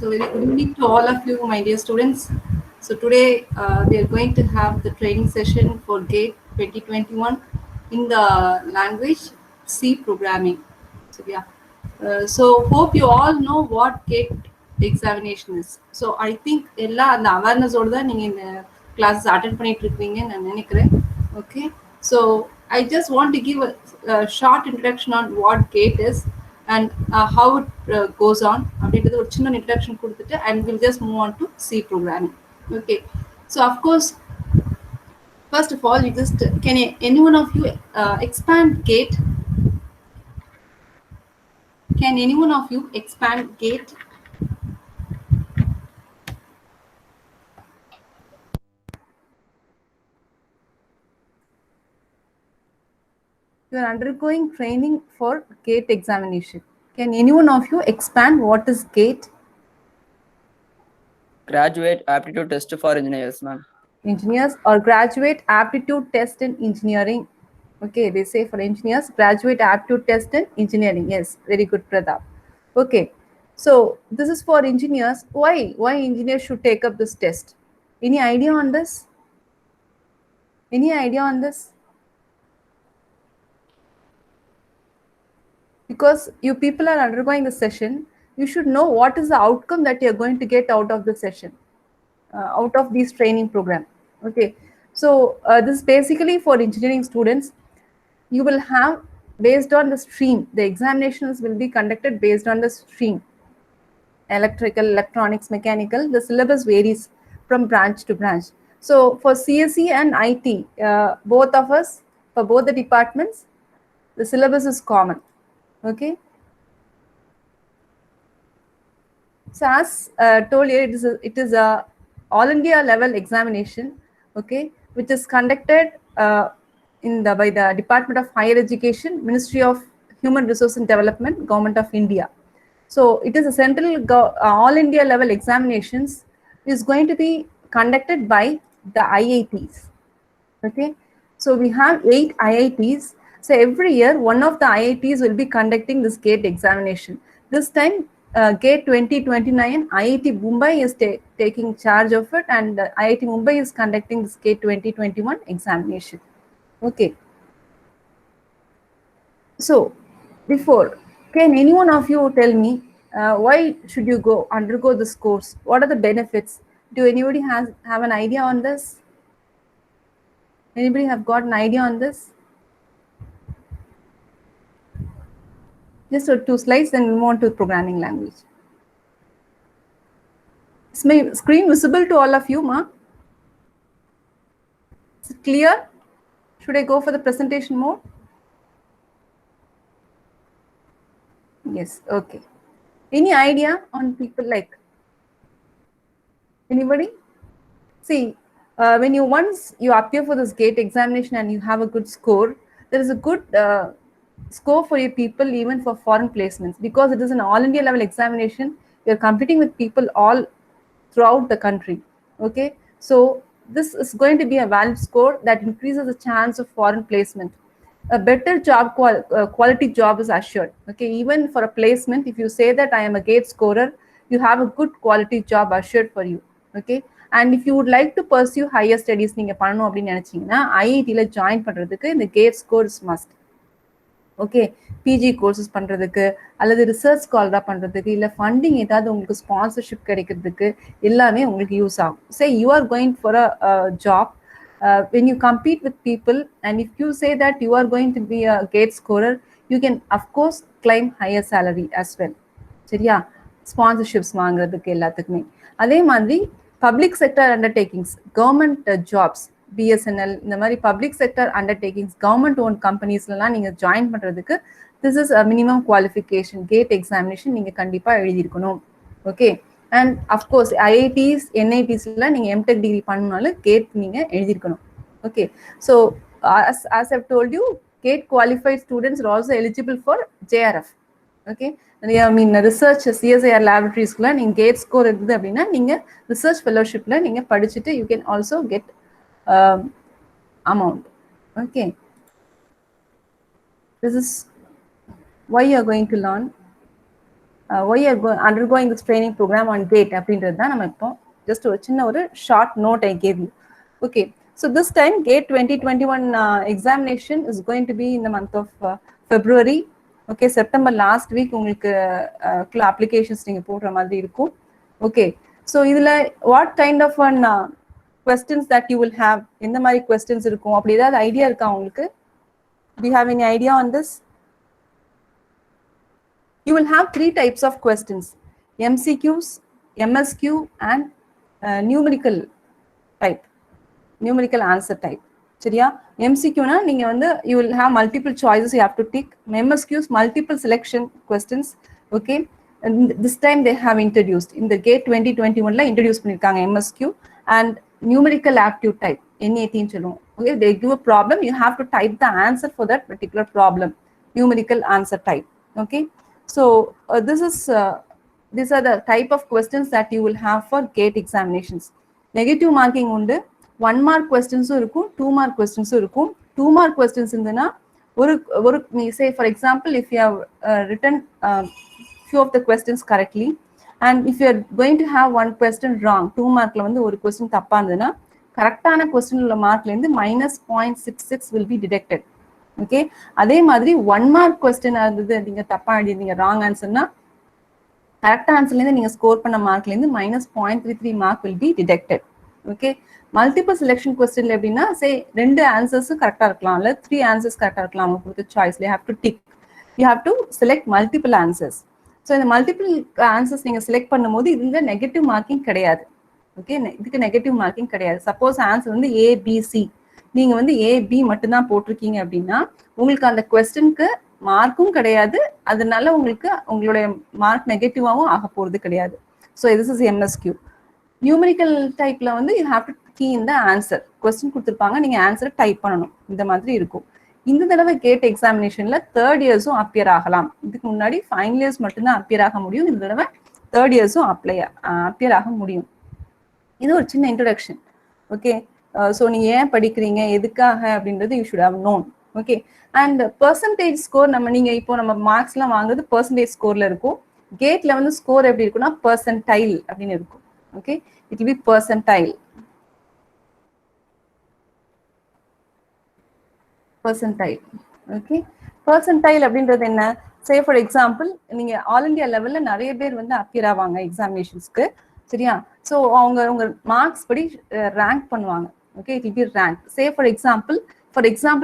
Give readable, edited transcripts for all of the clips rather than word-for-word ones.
So very good evening to all of you, my dear students. So today we are going to have the training session for GATE 2021 in the language C programming. So yeah, so hope you all know what GATE examination is. So I think எல்லா அந்த awareness ஓட தான் நீங்க இந்த classes attend பண்ணிட்டு இருக்கீங்கன்னு நான் நினைக்கிறேன். Okay, so I just want to give a short introduction on what GATE is and how it goes on அப்படின்றது ஒரு சின்ன introduction கொடுத்துட்டு and we'll just move on to C programming. Okay, so of course, first of all, you just can any one of you expand GATE? Can any one of you expand GATE? You are undergoing training for GATE examination. Can any one of you expand what is GATE? Graduate aptitude test for engineers, ma'am. Engineers or graduate aptitude test in engineering. Okay, they say for engineers, graduate aptitude test in engineering. Yes, very good, Pradap. Okay, so this is for engineers. Why engineers should take up this test? Any idea on this? Any idea on this? Because you people are undergoing the session, you should know what is the outcome that you are going to get out of the session, out of this training program. Okay, so this is basically for engineering students. You will have, based on the stream, the examinations will be conducted based on the stream: electrical, electronics, mechanical. The syllabus varies from branch to branch. So for CSE and IT, both of us, for both the departments, the syllabus is common. Okay, so as told you, it is a all India level examination, okay, which is conducted by the Department of Higher Education, Ministry of Human Resource and Development, Government of India. So it is a central all India level examinations is going to be conducted by the IITs. Okay, so we have 8 IITs. So every year one of the IITs will be conducting this GATE examination. This time GATE 2029, IIT Mumbai is taking charge of it, and IIT Mumbai is conducting this GATE 2021 examination. Okay, so before, can any one of you tell me why should you undergo this course? What are the benefits? Do anybody have an idea on this? Anybody have got an idea on this? Just 2 slides, then we move on to programming language. Is my screen visible to all of you, ma? Is it clear? Should I go for the presentation mode? Yes, okay. Any idea on people like? Anybody? See, when once you appear for this GATE examination and you have a good score, there is a good score for your people even for foreign placements, because it is an all India level examination. You're competing with people all throughout the country. Okay, so this is going to be a valid score that increases the chance of foreign placement. A better job quality job is assured. Okay, even for a placement, if you say that I am a GATE scorer, you have a good quality job assured for you. Okay, and if you would like to pursue higher studies, நீங்க பண்ணணும் அப்படின்னு நினைச்சீங்கன்னா ஐஐடில join பண்றதுக்கு இந்த GATE score is must. Okay, PG courses பண்ணுறதுக்கு அல்லது research ஸ்காலராக பண்ணுறதுக்கு, இல்லை ஃபண்டிங் ஏதாவது உங்களுக்கு ஸ்பான்சர்ஷிப் கிடைக்கிறதுக்கு எல்லாமே உங்களுக்கு யூஸ் ஆகும். Say you are going for a job, when you compete with people, and if you say that you are going to be a GATE scorer, you can of course claim higher salary as well. சரியா, sponsorships வாங்குறதுக்கு எல்லாத்துக்குமே. அதே மாதிரி public sector undertakings, government jobs, BSNL, இந்த மாதிரி public sector undertakings, government own கம்பெனிஸ்லாம் நீங்கள் join பண்ணுறதுக்கு this is a minimum qualification. GATE examination நீங்கள் கண்டிப்பாக எழுதியிருக்கணும். ஓகே, அண்ட் அஃப்கோர்ஸ் ஐஐடிஸ், என்ஐடிஸ்லாம் நீங்கள் எம்டெக் டிகிரி பண்ணணுனாலும் GATE நீங்கள் எழுதியிருக்கணும். Okay, so as I've told you, GATE qualified students are also eligible for JRF. Okay, I mean research CSIR லேபரட்டரிஸ்க்குள்ள நீங்கள் GATE ஸ்கோர் இருக்குது அப்படின்னா நீங்கள் ரிசர்ச் ஃபெலோஷிப்பில் நீங்கள் படிச்சுட்டு you can also get amount. Okay, this is why you are going to learn. why you are undergoing this training program on GATE அப்படின்றது தான் நம்ம இப்போ ஜஸ்ட் ஒரு சின்ன ஒரு short note I gave you. Okay, so this time GATE 2021 examination is going to be in the month of February. Okay, September last week உங்களுக்கு applications நீங்கள் போடுற மாதிரி இருக்கும். ஓகே, ஸோ இதில் what kind of one questions that you will have, எந்த மாதிரி questions இருக்கும் அப்படி ஏதாவது ஐடியா இருக்கா உங்களுக்கு? Do you have any idea on this? You will have 3 types of questions: MCQs, MSQ, and numerical type, numerical answer type. சரியா? MCQ na நீங்க வந்து you will have multiple choices you have to tick. MSQs multiple selection questions. Okay, and this time they have introduced in the GATE 2021 la introduce பண்ணிருக்காங்க MSQ and numerical aptitude type, NAT ன்னு சொல்லுவோம். Okay, they give a problem, you have to type the answer for that particular problem, numerical answer type. Okay, so these are the type of questions that you will have for GATE examinations. Negative marking உண்டு, 1 mark questions இருக்கும், 2 mark questions இருக்கும். 2 mark questions இருந்தனா ஒரு say for example if you have written few of the questions correctly and if you are going to have one question wrong, 2 markல வந்து ஒரு question தப்பா இருந்தனா கரெக்டான question உள்ள மார்க்ல இருந்து -0.66 will be deducted. ஓகே, அதே மாதிரி 1 mark question இருந்தது நீங்க தப்பா எழுதிங்க ராங் ஆன்சர்னா கரெக்ட் ஆன்சர்ல இருந்து நீங்க ஸ்கோர் பண்ண மார்க்ல இருந்து -0.33 mark will be deducted. Okay, multiple selection கொஸ்டின்ல எப்படின்னா சே 2 ஆன்சர்ஸும் கரெக்டா இருக்கலாம் இல்ல 3 ஆன்சர்ஸ் கரெக்டா இருக்கலாம், அவங்க கொடுத்த சாய்ஸ்ல you have to tick, you have to select multiple answers. So இந்த மல்டிபிள் ஆன்சர்ஸ் நீங்க செலக்ட் பண்ணும்போது இதுல நெகட்டிவ் மார்க்கிங் கிடையாது. ஓகே, இதுக்கு நெகட்டிவ் மார்க்கிங் கிடையாது. சப்போஸ் ஆன்சர் வந்து ஏபிசி, நீங்க வந்து ஏபி மட்டும்தான் போட்டிருக்கீங்க அப்படின்னா உங்களுக்கு அந்த கொஸ்டினுக்கு மார்க்கும் கிடையாது, அதனால உங்களுக்கு உங்களுடைய மார்க் நெகட்டிவாவும் ஆக போறது கிடையாது. So this is MSQ. Numerical டைப்ல வந்து you have to key in the answer, question கொடுத்துருப்பாங்க, நீங்க ஆன்சரை டைப் பண்ணணும், இந்த மாதிரி இருக்கும். இந்த தடவை கேட் எக்ஸாமினேஷன்ல 3rd இயர்ஸும் அப்பியர் ஆகலாம். இதுக்கு முன்னாடி ஃபைனல் இயர்ஸ் மட்டும்தான் அப்பியர் ஆக முடியும், இந்த தடவை 3rd இயர்ஸும் அப்பியர் ஆக முடியும். இது ஒரு சின்ன இன்ட்ரோடக்ஷன். ஓகே, ஸோ நீங்க ஏன் படிக்கிறீங்க எதுக்காக அப்படின்றது you should have known. Okay, and percentage score நம்ம இப்போ நம்ம மார்க்ஸ்லாம் வாங்குறது பெர்சன்டேஜ் ஸ்கோர்ல இருக்கும். கேட்ல வந்து ஸ்கோர் எப்படி இருக்குன்னா பெர்சன்டைல் அப்படின்னு இருக்கும். Okay, it will be percentile. Okay, percentile அப்படின்றது என்ன? சே ஃபார் எக்ஸாம்பிள் நீங்க ஆல் இந்தியா லெவல்ல நிறைய பேர் வந்து அப்பியர் ஆவாங்க எக்ஸாமினேஷன்ஸ்க்கு, சரியா? ஸோ உங்க மார்க்ஸ் படி ரேங்க் பண்ணுவாங்க. Okay, it will be rank. Say for example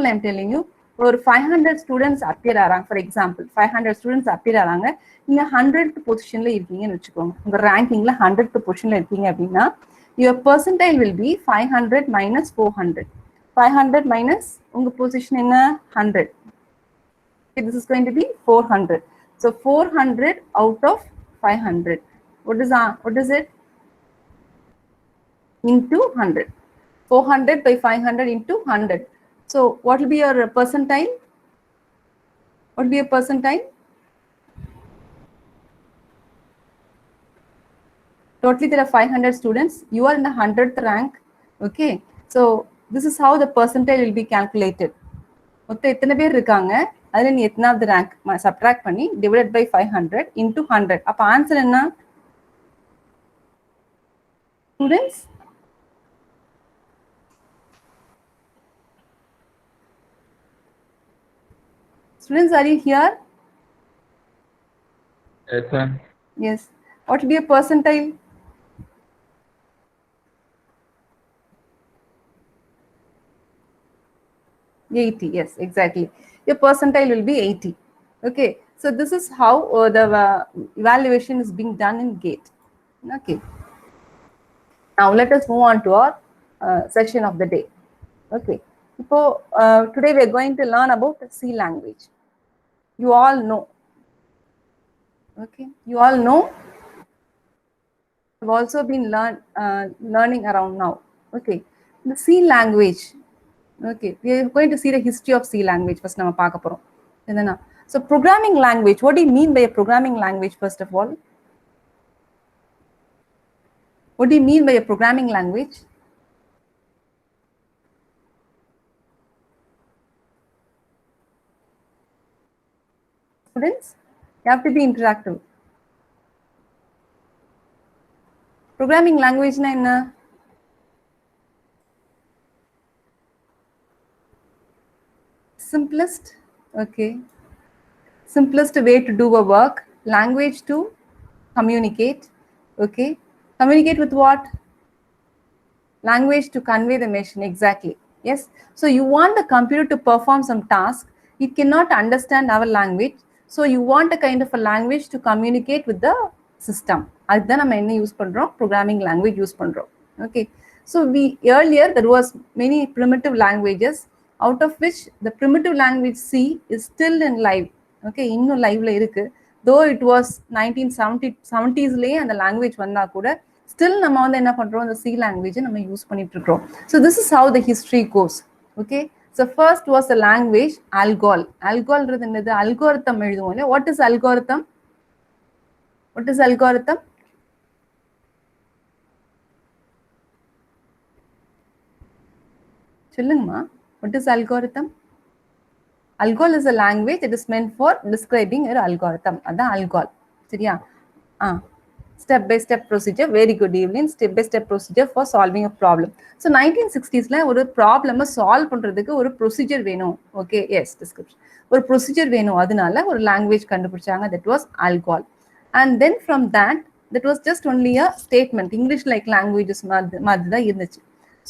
I am telling you, ஒரு 500 ஸ்டூடெண்ட்ஸ் அப்பியர் ஆறாங்க. ஃபார் எக்ஸாம்பிள் 500 ஸ்டூடெண்ட்ஸ் அப்பியர் ஆறாங்க, நீங்க 100th பொசிஷன்ல இருக்கீங்கன்னு வச்சுக்கோங்க, உங்க ரேங்கிங்ல 100th பொசிஷன்ல இருக்கீங்க அப்படின்னா your percentile will be 500 minus 400. 500 minus உங்க பொசிஷன் என்ன 100. Okay, this is going to be 400. So 400 out of 500. What is it? Into 100. 400 by 500 into 100. So what will be your percentile? What will be your percentile? Totally there are 500 students, you are in the 100th rank. Okay, so this is how the percentile will be calculated. மொத்தம் எத்தனை பேர் இருக்காங்க, அதுல நீ எத்தனாவது rank subtract பண்ணி divided by 500 into 100. அப்ப answer என்ன students? Students, are you here? Yes, ma'am. Yes. What will be a percentile? $80. Yes, exactly. Your percentile will be 80. Okay. So this is how the evaluation is being done in GATE. Okay. Now let us move on to our section of the day. Okay. So today we are going to learn about C language. You all know. Okay. You all know. Have also been learning around now. Okay. The C language. Okay. We are going to see the history of C language first. நம்ம பார்க்க போறோம். என்னன்னா, so programming language. What do you mean by a programming language first of all? What do you mean by a programming language? Students, you have to be interactive. Programming லாங்குவேஜ்னா என்ன? Simplest, okay, simplest way to do a work, language to communicate, okay, communicate with what? Language to convey the message, exactly, yes. So you want the computer to perform some task, it cannot understand our language, so you want a kind of a language to communicate with the system. அதுதான் நம்ம என்ன use பண்றோம்? Programming language use பண்றோம். Okay, so we earlier there was many primitive languages, out of which the primitive language C is still in live. Okay, இன்னும் லைவ்ல இருக்கு. though it was 1970s லயே அந்த லாங்குவேஜ் வந்தா கூட still நம்ம வந்து என்ன பண்றோம்? இந்த C language நம்ம யூஸ் பண்ணிட்டு இருக்கோம். So this is how the history goes. Okay, so first was the language algol. Algolன்றது என்னது? algorithm எழுதுவோம் இல்லையா? What is algorithm? What is algorithm? சொல்லுங்கம்மா. What is algorithm? Algol is a language that is meant for describing an algorithm. அதான் algol. சரியா? Step by step procedure. Very good evening. Step by step procedure for solving a problem. So 1960s ஒரு ப்ராப்ளமை solve பண்றதுக்கு ஒரு procedure வேணும். Okay, yes, description. ஒரு procedure வேணும், அதனால ஒரு லாங்குவேஜ் கண்டுபிடிச்சாங்க. That was algol. And then from that was just only a statement. English like languages மாதிரி தான் இருந்துச்சு.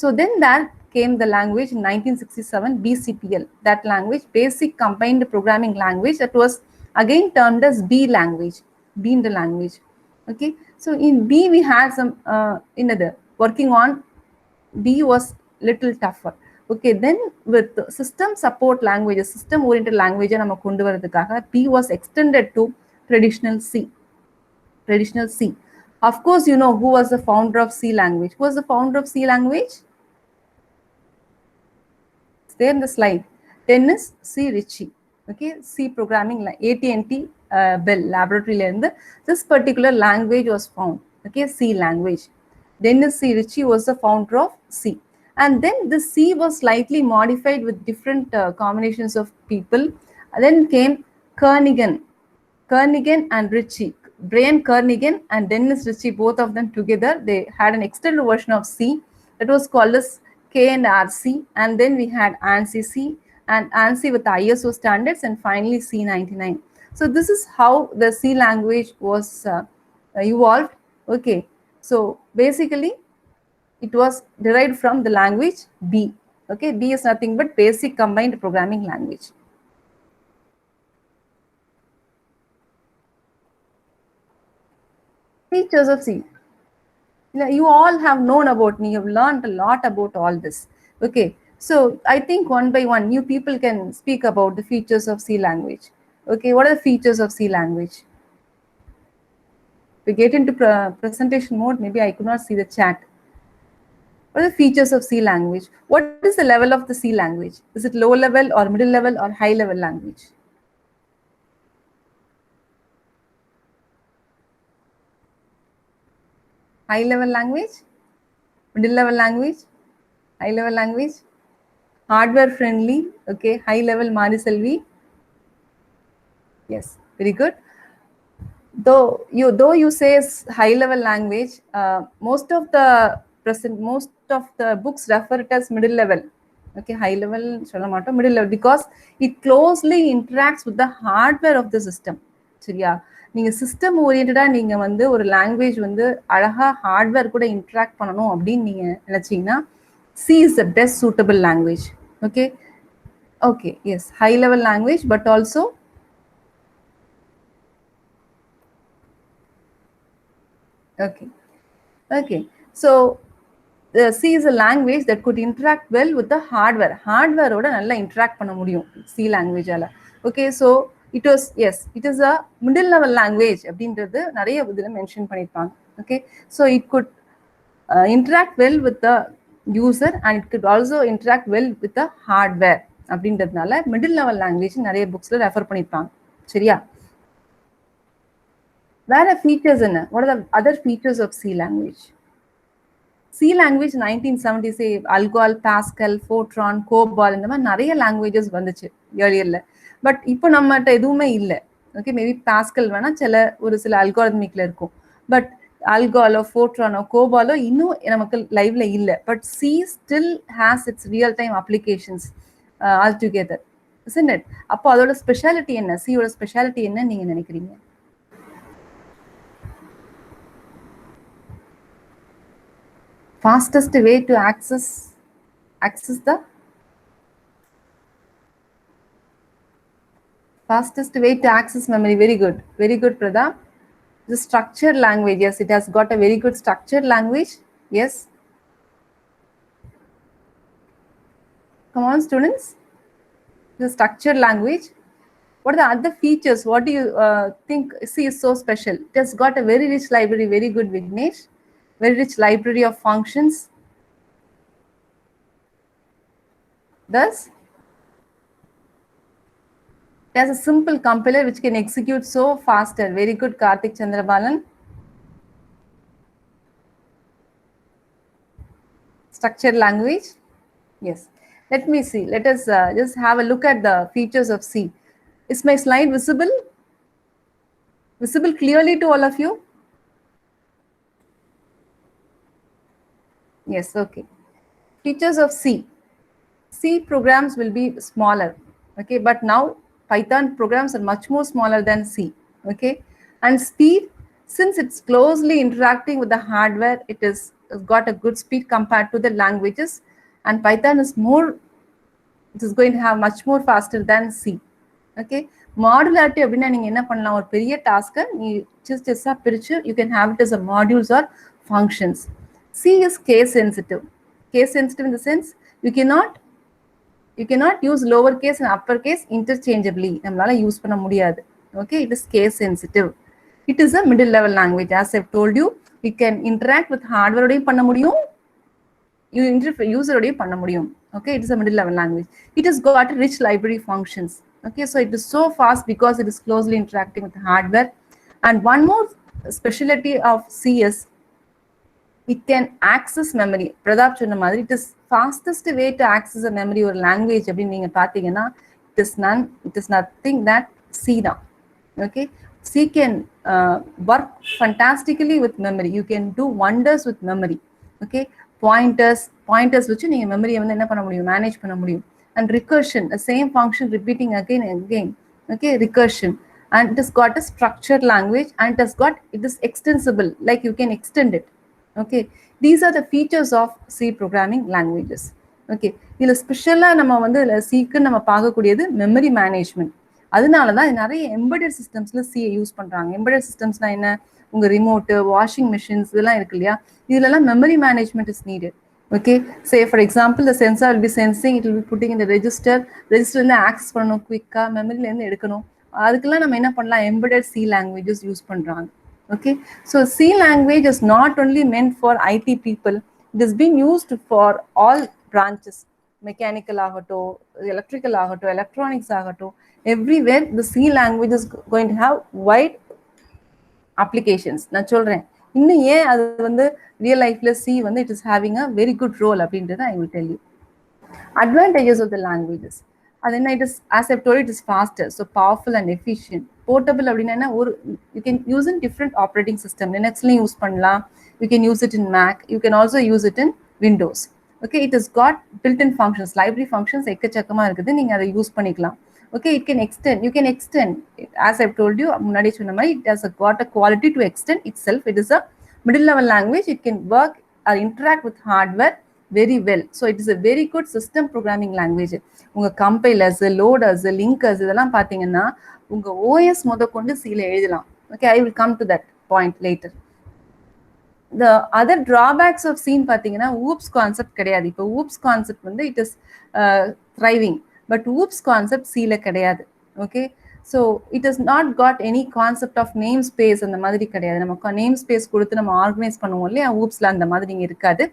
So then that came the language in 1967, BCPL. That language, Basic Combined Programming Language, that was again termed as B language. B in the language. Okay, so in B we had some another working on. B was little tougher. Okay, then with system support languages, system oriented language நம்ம கொண்டு வரதுக்காக B was extended to traditional C. Traditional C. Of course, you know who was the founder of C language. Who was the founder of C language? It's there in the slide. Dennis C. Ritchie. Okay, C programming, AT&T Bell laboratory lerundu this particular language was found. Okay, C language. Dennis C. Ritchie was the founder of C. And then the C was slightly modified with different combinations of people. And then came Kernighan and Ritchie. Brian Kernighan and Dennis Ritchie, both of them together, they had an extended version of C that was called as K and RC. And then we had ANSI C and ANSI with ISO standards, and finally C99. So this is how the C language was evolved. Okay, so basically it was derived from the language B. Okay, B is nothing but Basic Combined Programming Language. Features of C. You all have known about me, you have learned a lot about all this. Okay, so I think one by one new people can speak about the features of C language. Okay, what are the features of C language? We get into presentation mode, maybe I could not see the chat. What are the features of C language? What is the level of the C language? Is it low level or middle level or high level language? High level language, middle level language, high level language, hardware friendly. Okay, high level Mariselvi. Yes, very good. Though you say high level language, most of the books refer it as middle level. Okay, high level middle level, because it closely interacts with the hardware of the system. சரியா? நீங்க system ஓரியன்டா நீங்க வந்து ஒரு language வந்து அழகா hardware கூட interact பண்ணணும் அப்படின்னு நீங்க நினைச்சீங்கன்னா C is the best suitable language. Okay, okay, yes, high level language, but also okay, so the C is a language that could interact well with the hardware oda nalla interact panna mudiyum C language ala. Okay, so it is a middle level language அப்படின்றது நிறைய இதுல mention பண்ணிருப்பாங்க. Okay, so it could interact well with the user and it could also interact well with the hardware அப்படின்றதுனால middle level language நிறைய புக்ஸ்ல refer பண்ணிருப்பாங்க. சரியா? வேற features என்ன? What are the other features of C language? C language 1970s algol, Pascal, Fortran, COBOL இந்த மாதிரி நிறைய languages வந்துச்சு ஏர்லியர்ல. பட் இப்போ நம்மகிட்ட எதுவுமே இல்லை. ஓகே, மேபி பாஸ்கல் வேணா ஒரு சில அல்காரிதமிக்ல இருக்கும். பட் Algol, Fortran, COBOL இன்னும் நமக்கு லைவ்ல இல்லை. But C still has its real time applications altogether, isn't it? அப்போ அதோட ஸ்பெஷாலிட்டி என்ன, சியோட ஸ்பெஷாலிட்டி என்ன நீங்க நினைக்கிறீங்க? Fastest way to access the fastest way to access memory. Very good, Pradha. The structured language, yes, it has got a very good structured language. Yes. Come on, students. The structured language. What are the other features? What do you think C is so special? It has got a very rich library. Very good, Vignesh. Very rich library of functions. Thus, it has a simple compiler which can execute so faster. Very good, Karthik Chandrabalan. Structured language. Yes. Let me see. Let us just have a look at the features of C. Is my slide visible? Visible clearly to all of you? Yes, okay. Features of C. C programs will be smaller, okay, but now Python programs are much more smaller than C, okay. And speed, since it's closely interacting with the hardware, it is got a good speed compared to the languages, and Python is more, it is going to have much more faster than C, okay. Modularity அப்படினா நீங்க என்ன பண்ணலாம், ஒரு பெரிய டாஸ்கை நீ சிஸ்டா பிரிச்சு you can have it as a modules or functions. C is case sensitive. Case sensitive in the sense you cannot use lowercase and uppercase interchangeably. நம்மளால use பண்ண முடியாது. Okay, it is case sensitive. It is a middle level language. As I've told you, you can interact with hardware ஓடையும் பண்ண முடியும், user ஓடையும் பண்ண முடியும். Okay, it is a middle level language. It has got rich library functions. Okay, so it is so fast because it is closely interacting with hardware. And one more specialty of C is it can access memory. Pradap சொன்ன மாதிரி it is fastest way to access a memory or language அப்படின்னு நீங்க பாத்தீங்கன்னா it is nothing that C தான். Okay, C can work fantastically with memory. You can do wonders with memory. Okay, pointers வச்சு நீங்க மெமரியை வந்து என்ன பண்ண முடியும், மேனேஜ் பண்ண முடியும். And recursion, the same function repeating again and again. Okay, recursion. And it has got a structured language, and it is extensible, like you can extend it. Okay, these are the features of C programming languages. Okay, இதுல ஸ்பெஷலா நம்ம வந்து Cக்கு நம்ம பார்க்கக்கூடியது memory management. அதனால தான் நிறைய எம்பெடட் சிஸ்டம்ஸ்ல C யூஸ் பண்றாங்க. எம்பெடட் சிஸ்டம்ஸ்னா என்ன, உங்க ரிமோட், வாஷிங் மிஷின்ஸ் இதெல்லாம் இருக்கு இல்லையா, இதுலலாம் memory management is needed. Okay, say for example the sensor will be sensing, it will be putting in the register இருந்து ஆக்சஸ் பண்ணணும், குயிக்கா மெமரியில இருந்து எடுக்கணும். அதுக்கெல்லாம் நம்ம என்ன பண்ணலாம், எம்பெடட் C லாங்குவேஜஸ் யூஸ் பண்றாங்க. Okay, so C language is not only meant for IT people, it is being used for all branches, mechanical ஆகட்டும், electrical ஆகட்டும், electronics ஆகட்டும், everywhere the C language is going to have wide applications. நான் சொல்றேன் இன்னும் ஏன் அது வந்து real லைஃப்ல C வந்து it is having a very good role அப்படின்றத I will tell you. Advantages of the languages, அது என்ன, it is, as I've told you, it is faster, so powerful and efficient. Portable அப்படின்னா ஒரு you can use in different operating system. Linuxலயும் use பண்ணலாம், you can use it in Mac, you can also use it in Windows. Okay, it has got built-in functions, library functions எக்கச்சக்கமா இருக்குது, நீங்க அதை use பண்ணிக்கலாம். Okay, you can extend it. As I've told you, முன்னாடி சொன்ன மாதிரி it has got a quality to extend itself. It is a middle level language. It can work or interact with hardware very well. So it is a very good system programming language. உங்க compilers, loaders, linkers இதெல்லாம் பாத்தீங்கன்னா உங்க OS முதற்கொண்டு C ல எழுதலாம். Okay, I will come to that point later. The other drawbacks of C பாத்தீங்கன்னா oops concept கிடையாது. இப்போ oops concept வந்து it is thriving, but oops concept C ல கிடையாது. Okay, so it has not got any concept of namespace அந்த மாதிரி கிடையாது. நம்ம namespace கொடுத்து நம்ம ஆர்கனைஸ் பண்ணுவோம் இல்லையா, oopsல அந்த மாதிரி இங்க இருக்காது.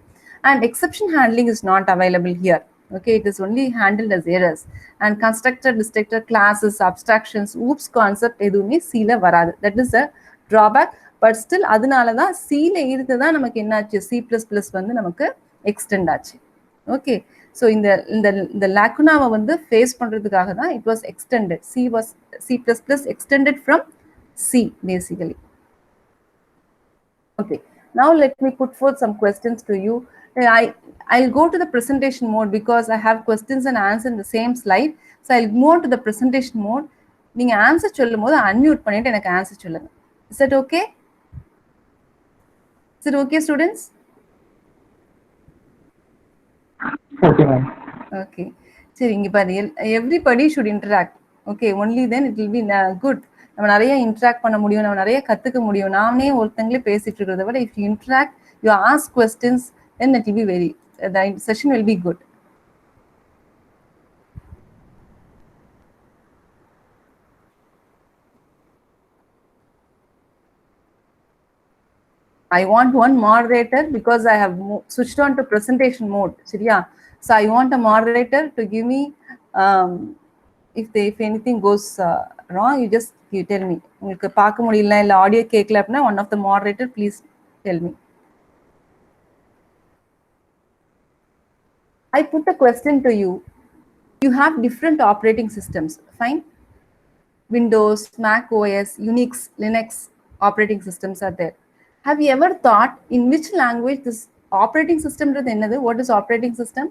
And exception handling is not available here. Okay, it is only handled as errors. And constructor, destructor, classes, abstractions, oops concept எதுவுமே C ல வராது. That is a drawback. But still அதனால தான் C ல இருந்து தான் நமக்கு என்னாச்சு, C++ வந்து நமக்கு எக்ஸ்டெண்ட் ஆச்சு. ஓகே, ஸோ இந்த லாக்குனாவை வந்து ஃபேஸ் பண்ணுறதுக்காக தான் it was extended. C++ extended from C basically. Okay, now let me put forth some questions to you. I'll go to the presentation mode because I have questions and answers in the same slide. So I'll move on to the presentation mode. நீங்க answer சொல்லும் போது unmute பண்ணிட்டு எனக்கு answer சொல்லுங்க. Is that okay? Is it okay, students? Okay, ma'am. Okay. சரி, இங்க பாரு, everybody should interact. Okay, only then it will be good. நம்ம நிறைய இன்ட்ராக்ட் பண்ண முடியும், நம்ம நிறைய கத்துக்க முடியும். நானே ஒருத்தங்களே பேசிட்டு இருக்கிறத விட if you interact, you ask questions, then it will be the session will be good. I want one moderator because I have switched on to presentation mode. சரியா? So I want a moderator to give me if anything goes wrong, you tell me. உங்களுக்கு பார்க்க முடியல இல்ல audio கேட்கல அப்படின்னா one of the moderator please tell me. I put a question to you. You have different operating systems. Fine. Windows, Mac OS, Unix, Linux operating systems are there. Have you ever thought in which language this operating system is? What is operating system?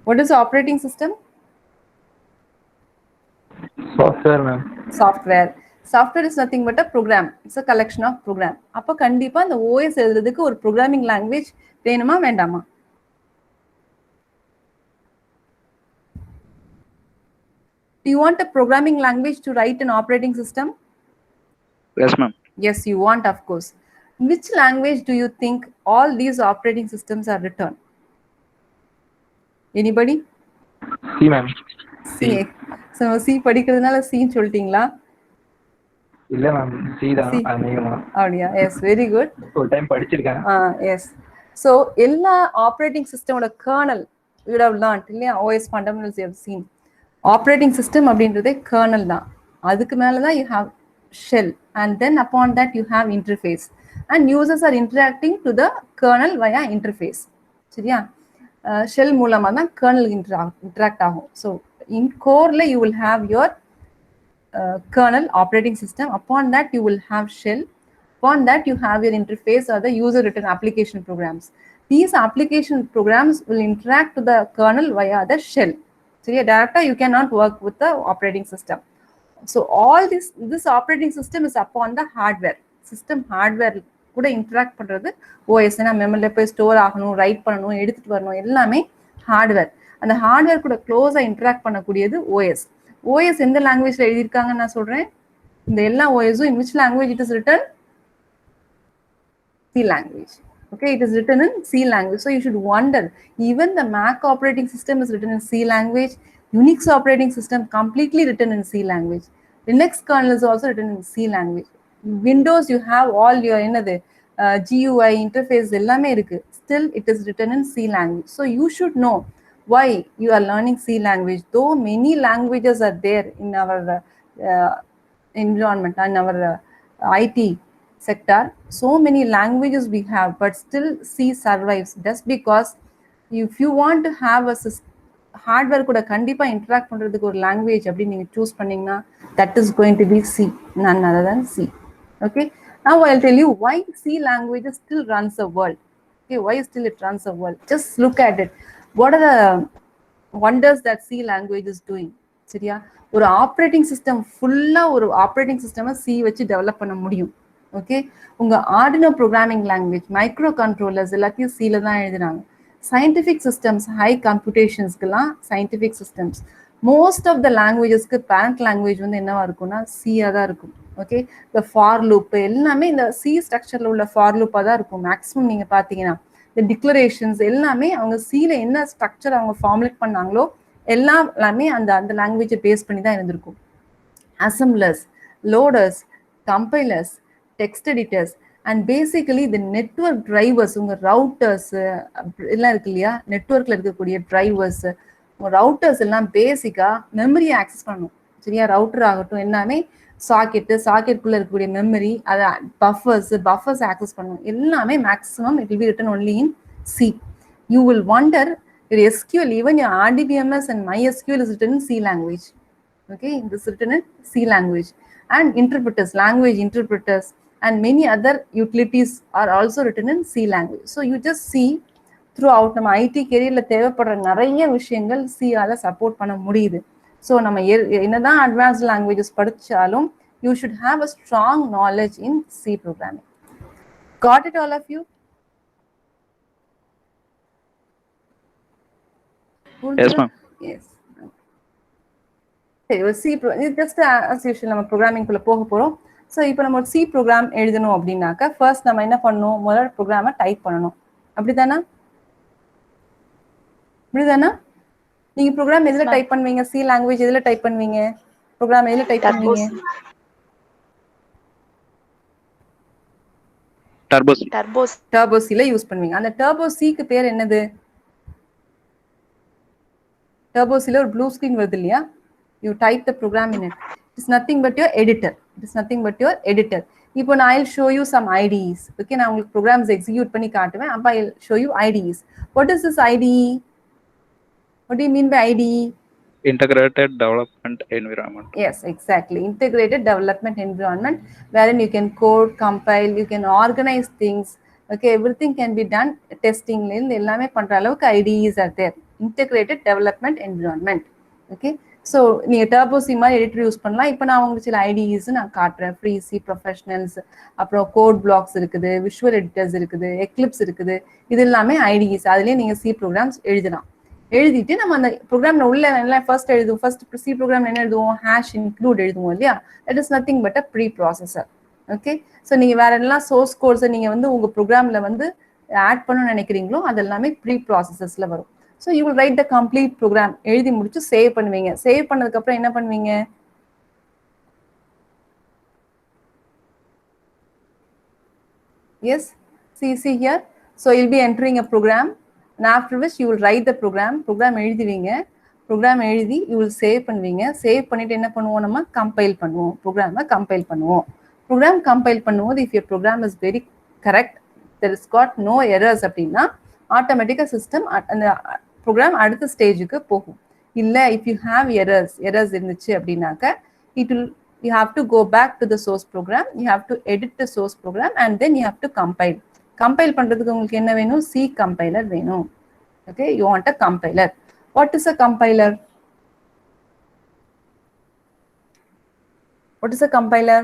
What is operating system? Software, ma'am. Software. Software is nothing but a program. It's a collection of program. அப்ப கண்டிப்பா அந்த OS எழுதுறதுக்கு ஒரு programming language வேணுமா வேண்டாமா? Do you want a programming language to write an operating system? Yes, ma'am. Yes, you want, of course. Which language do you think all these operating systems are written? Anybody? C, ma'am. C. So C படிக்கிறதுனால C சொல்லிட்டீங்களா? இல்ல ma'am, C தான் அநேகமா. அப்படியா? Yes, very good. ஒரு time படிச்சிருக்கேன். Yes. So எல்லா operating system ஓட kernel you would have learned இல்லையா? OS fundamentals you have seen. Operating system அப்படின்றதே kernel தான். அதுக்கு மேல தான் you have shell, and then upon that you have interface, and users are interacting to the kernel via interface. சரியா? Shell மூலமா தான் kernel interact ஆகும். So in core you will have your kernel operating system. Upon that you will have shell. Upon that you have your interface or the user written application programs. These application programs will interact to the kernel via the shell. So directly you cannot work with the operating system. So all this operating system is upon the hardware. System hardware கூட interact பண்றது OS. மெமரியில போய் store ஆகணும், right பண்ணணும், எடுத்துட்டு வரணும், எல்லாமே hardware. அந்த hardware கூட க்ளோஸா இன்டராக்ட் பண்ணக்கூடியது OS. OS எந்த லாங்குவேஜ்ல எழுதியிருக்காங்கன்னு நான் சொல்றேன். இந்த எல்லா OSும் in which language it is written? C language. Okay, it is written in C language. So you should wonder, even the Mac operating system is written in C language. Unix operating system completely written in C language. Linux kernel is also written in C language. Windows you have all your GUI interface எல்லாமே இருக்கு. Still it is written in C language. So you should know why you are learning C language. Though many languages are there in our environment and our IT sector, so many languages we have, but still C survives just because if you want to have a hardware கூட கண்டிப்பா interact பண்றதுக்கு ஒரு language அப்படி நீங்க choose பண்ணீங்கன்னா that is going to be C, none other than C. Okay, now I'll tell you why C language still runs the world. Okay, why still it runs the world? Just look at it. What are the wonders that C language is doing? சரியா? ஒரு operating system ஃபுல்லா ஒரு operating system C வச்சு develop பண்ண முடியும். Okay, உங்க Arduino programming language, microcontrollers எல்லாத்தையும் C-ல தான் எழுதுறாங்க. சயின்டிஃபிக் சிஸ்டம்ஸ், ஹை கம்ப்யூட்டேஷன்ஸ்க்குலாம் scientific systems, most of the லாங்குவேஜஸ்க்கு பேரண்ட் லாங்குவேஜ் என்னவா இருக்கும்னா C-ஆ தான் இருக்கும். ஓகே, இந்த ஃபார் லூப் எல்லாமே இந்த C ஸ்ட்ரக்சர்ல உள்ள ஃபார் லூப்பாக தான் இருக்கும். மேக்ஸிமம் நீங்க பார்த்தீங்கன்னா இந்த டிக்ளரேஷன்ஸ் எல்லாமே அவங்க C-ல என்ன ஸ்ட்ரக்சர் அவங்க ஃபார்முலேட் பண்ணாங்களோ எல்லாமே அந்த லாங்குவேஜை பேஸ் பண்ணி தான் இருந்திருக்கும். Assemblers, loaders, compilers, text editors, and basically இந்த நெட்வொர்க் டிரைவர்ஸ், உங்கள் ரவுட்டர்ஸ் எல்லாம் இருக்கு இல்லையா, நெட்வொர்க்கில் இருக்கக்கூடிய டிரைவர்ஸ், உங்கள் ரவுட்டர்ஸ் எல்லாம் பேசிக்காக மெமரியை ஆக்சஸ் பண்ணணும். சரியா? ரவுட்டர் ஆகட்டும் எல்லாமே சாக்கெட்டுக்குள்ளே இருக்கக்கூடிய மெமரி, அதை பஃபர்ஸ் ஆக்சஸ் பண்ணணும். எல்லாமே maximum it will be written only in C. You will wonder your SQL, even your RDBMS and MySQL is written in C language. Okay, this is written in C language. And interpreters, language interpreters, and many other utilities are also written in C language. So you just see throughout நம்ம ID கெரியர்ல தேவைப்படுற நிறைய விஷயங்கள் சியால support பண்ண முடியுது. So நம்ம என்னதான் advanced languages படிச்சாலும் you should have a strong knowledge in C programming. Got it, all of you? Yes, ma'am. Yes. சரி, ஒரு சி ஜஸ்ட் as usual நம்ம ப்ரோக்ராமிங் குள்ள போக போறோம். ஸோ இப்போ நம்ம ஒரு சி ப்ரோக்ராம் எழுதணும் அப்படின்னாக்கா ஃபர்ஸ்ட் நம்ம என்ன பண்ணணும், முதல்ல ப்ரோக்ராமை டைப் பண்ணணும். அப்படிதானா? நீங்க ப்ரோக்ராம் எதுல டைப் பண்ணுவீங்க? சி லாங்குவேஜ் எதுல டைப் பண்ணுவீங்க? ப்ரோக்ராம் எதுல டைப் பண்ணுவீங்க? டர்போ சில யூஸ் பண்ணுவீங்க. அந்த டர்போ சிக்கு பேர் என்னது? டர்போ சில ஒரு ப்ளூ ஸ்கிரீன் வருது இல்லையா? You type the program in it. It's nothing but your editor. இப்போ நான் I'll show you some IDEs. Okay, நான் உங்களுக்கு programs execute பண்ணி காட்டுவேன். அப்ப I'll show you IDEs. What is this IDE? What do you mean by IDE? Integrated Development Environment. Yes, exactly. Integrated Development Environment, wherein you can code, compile, you can organize things. Okay, everything can be done. Testing எல்லாமே பண்ற அளவுக்கு IDEs are there. Integrated Development Environment. Okay, so நீங்கள் turbo C மாதிரி editor use பண்ணலாம். இப்போ நான் உங்களுக்கு சில ஐடிஸ் நான் காட்டுறேன். ஃப்ரீ சி ப்ரொஃபஷனல்ஸ், அப்புறம் கோட் பிளாக்ஸ் இருக்குது, விஷுவல் எடிட்டர்ஸ் இருக்குது, எக்லிப்ஸ் இருக்குது. இது எல்லாமே ஐடிஸ். அதுலேயே நீங்கள் சி ப்ரோக்ராம்ஸ் எழுதலாம். எழுதிட்டு நம்ம அந்த ப்ரோக்ராம்ல உள்ள எல்லாம் ஃபர்ஸ்ட் எழுதுவோம். ஃபர்ஸ்ட் சி ப்ரோக்ராம் என்ன எழுதுவோம்? ஹேஷ் இன்க்ளூட் எழுதுவோம் இல்லையா? That is nothing but a preprocessor. Okay, so நீங்கள் வேற எல்லாம் சோர்ஸ் கோட்ஸை நீங்கள் வந்து உங்கள் ப்ரோக்ராமில் வந்து ஆட் பண்ணணும்னு நினைக்கிறீங்களோ அது எல்லாமே ப்ரீ ப்ராசஸர்ஸில் வரும். So you will write the complete program. எழுதி முடிச்சு சேவ் பண்ணுவீங்க. சேவ் பண்ணதுக்கு அப்புறம் என்ன பண்ணுவீங்க? Yes, see here. So you'll be entering a program, and after which you will write the program. Program எழுதுவீங்க. program எழுதி you will save பண்ணுவீங்க. சேவ் பண்ணிட்டு என்ன பண்ணுவோம்? நம்ம கம்பைல் பண்ணுவோம். ப்ரோக்ராமை கம்பைல் பண்ணுவோம். ப்ரோக்ராம் கம்பைல் பண்ணும்போது if your program is very correct, there is got no errors அப்படின்னா ஆட்டோமேட்டிக்காக சிஸ்டம் அந்த ப்ரோக்ராம் அடுத்த ஸ்டேஜுக்கு போகும். இல்லை இஃப் யூ ஹாவ் எரர்ஸ் இருந்துச்சு அப்படின்னாக்க you have to go back to the source program, you have to edit the source program and then you have to compile பண்றதுக்கு உங்களுக்கு என்ன வேணும்? C compiler வேணும். Okay, you want a compiler. What is a compiler?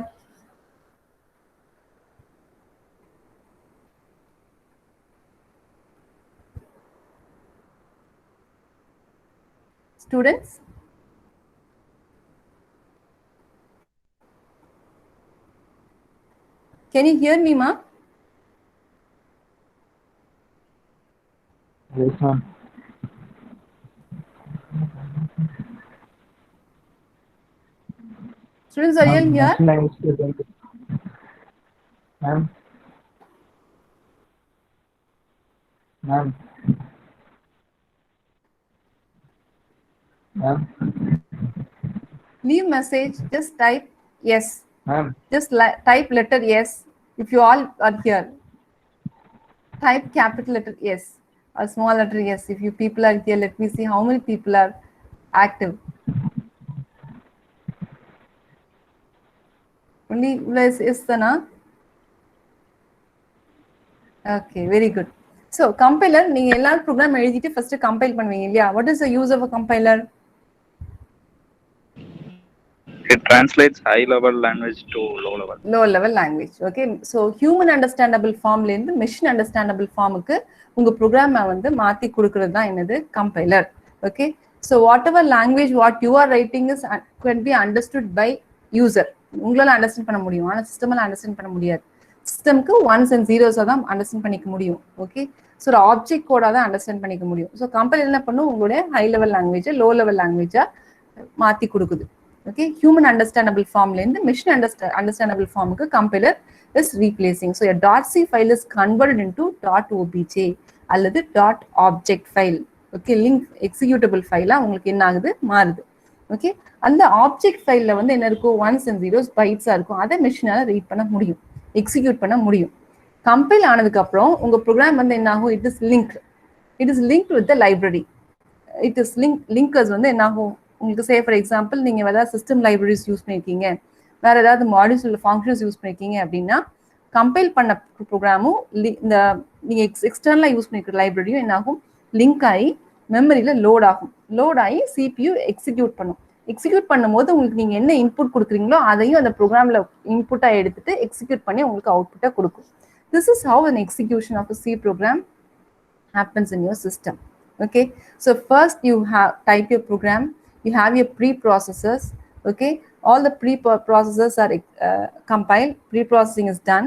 Students, can you hear me, ma? Yes, ma'am. Students, are you all here? Ma'am. Leave message, just type yes. Ma'am. Just type letter yes if you all are here. Type capital letter yes or small letter yes if you people are here. Let me see how many people are active. Only is Sana. Okay, very good. So compiler, நீங்க எல்லா program எழுதிட்டு first compile பண்ணுவீங்க இல்லையா? What is the use of a compiler? It translates high level language to low level language. Okay, so human understandable formல இருந்து machine understandable formக்கு உங்க ப்ரோக்ராமை வந்து மாத்தி கொடுக்கிறது தான் என்னது? Compiler. Okay, so whatever language what you are writing is can be understood by user. உங்களால understand பண்ண முடியும், ஆனா சிஸ்டமால அண்டர்ஸ்டாண்ட் பண்ண முடியாது. சிஸ்டம்க்கு ஒன்ஸ் அண்ட் ஜீரோஸா தான் அண்டர்ஸ்டாண்ட் பண்ணிக்க முடியும். ஓகே, ஸோ ஒரு ஆப்ஜெக்ட் கோடா தான் அண்டர்ஸ்டாண்ட் பண்ணிக்க முடியும். ஸோ கம்பைலர் என்ன பண்ணும்? உங்களுடைய ஹை லெவல் லாங்குவேஜை லோ லெவல் லாங்குவேஜா மாத்தி கொடுக்குது. Okay, human understandable formல இருந்து machine understandable formக்கு compiler is replacing. So a .c file is converted into .obj அல்லது .object file. Okay, link executable file உங்களுக்கு என்ன ஆகுது? மாறுது. Okay, அந்த ஆப்ஜெக்ட் ஃபைல்ல வந்து என்ன இருக்கும்? ஒன்ஸ் அண்ட் ஜீரோஸ் பைட்ஸா இருக்கும். அதை மெஷினால ரீட் பண்ண முடியும், எக்ஸிக்யூட் பண்ண முடியும். கம்பைல் ஆனதுக்கு அப்புறம் உங்க ப்ரோக்ராம் வந்து என்ன ஆகும்? It is linked with the library. Linkers வந்து என்ன ஆகும்? உங்களுக்கு சே ஃபார் எக்ஸாம்பிள் நீங்க ஏதாவது சிஸ்டம் லைப்ரரிஸ் யூஸ் பண்ணிருக்கீங்க, வேற ஏதாவது மாடியூல்ஸ் ஃபங்க்ஷன்ஸ் யூஸ் பண்ணிருக்கீங்க அப்படின்னா கம்பைல் பண்ண ப்ரோக்ராமும் இந்த நீங்கள் எக்ஸ்டர்னலாக யூஸ் பண்ணிக்கிற லைப்ரரியும் என்ன ஆகும், லிங்க் ஆகி மெமரியில் லோட் ஆகும். லோட் ஆகி CPU எக்ஸிக்யூட் பண்ணும். எக்ஸிக்யூட் பண்ணும்போது உங்களுக்கு நீங்கள் என்ன இன்புட் கொடுக்குறீங்களோ அதையும் அந்த ப்ரோக்ராமில் இன்புட்டாக எடுத்துட்டு எக்ஸிக்யூட் பண்ணி உங்களுக்கு அவுட்புட்டாக கொடுக்கும். This is how an execution of a C program happens in your system. Okay, so first you type your program, you have your pre-processors. Okay, all the pre-processors are compiled, pre-processing is done,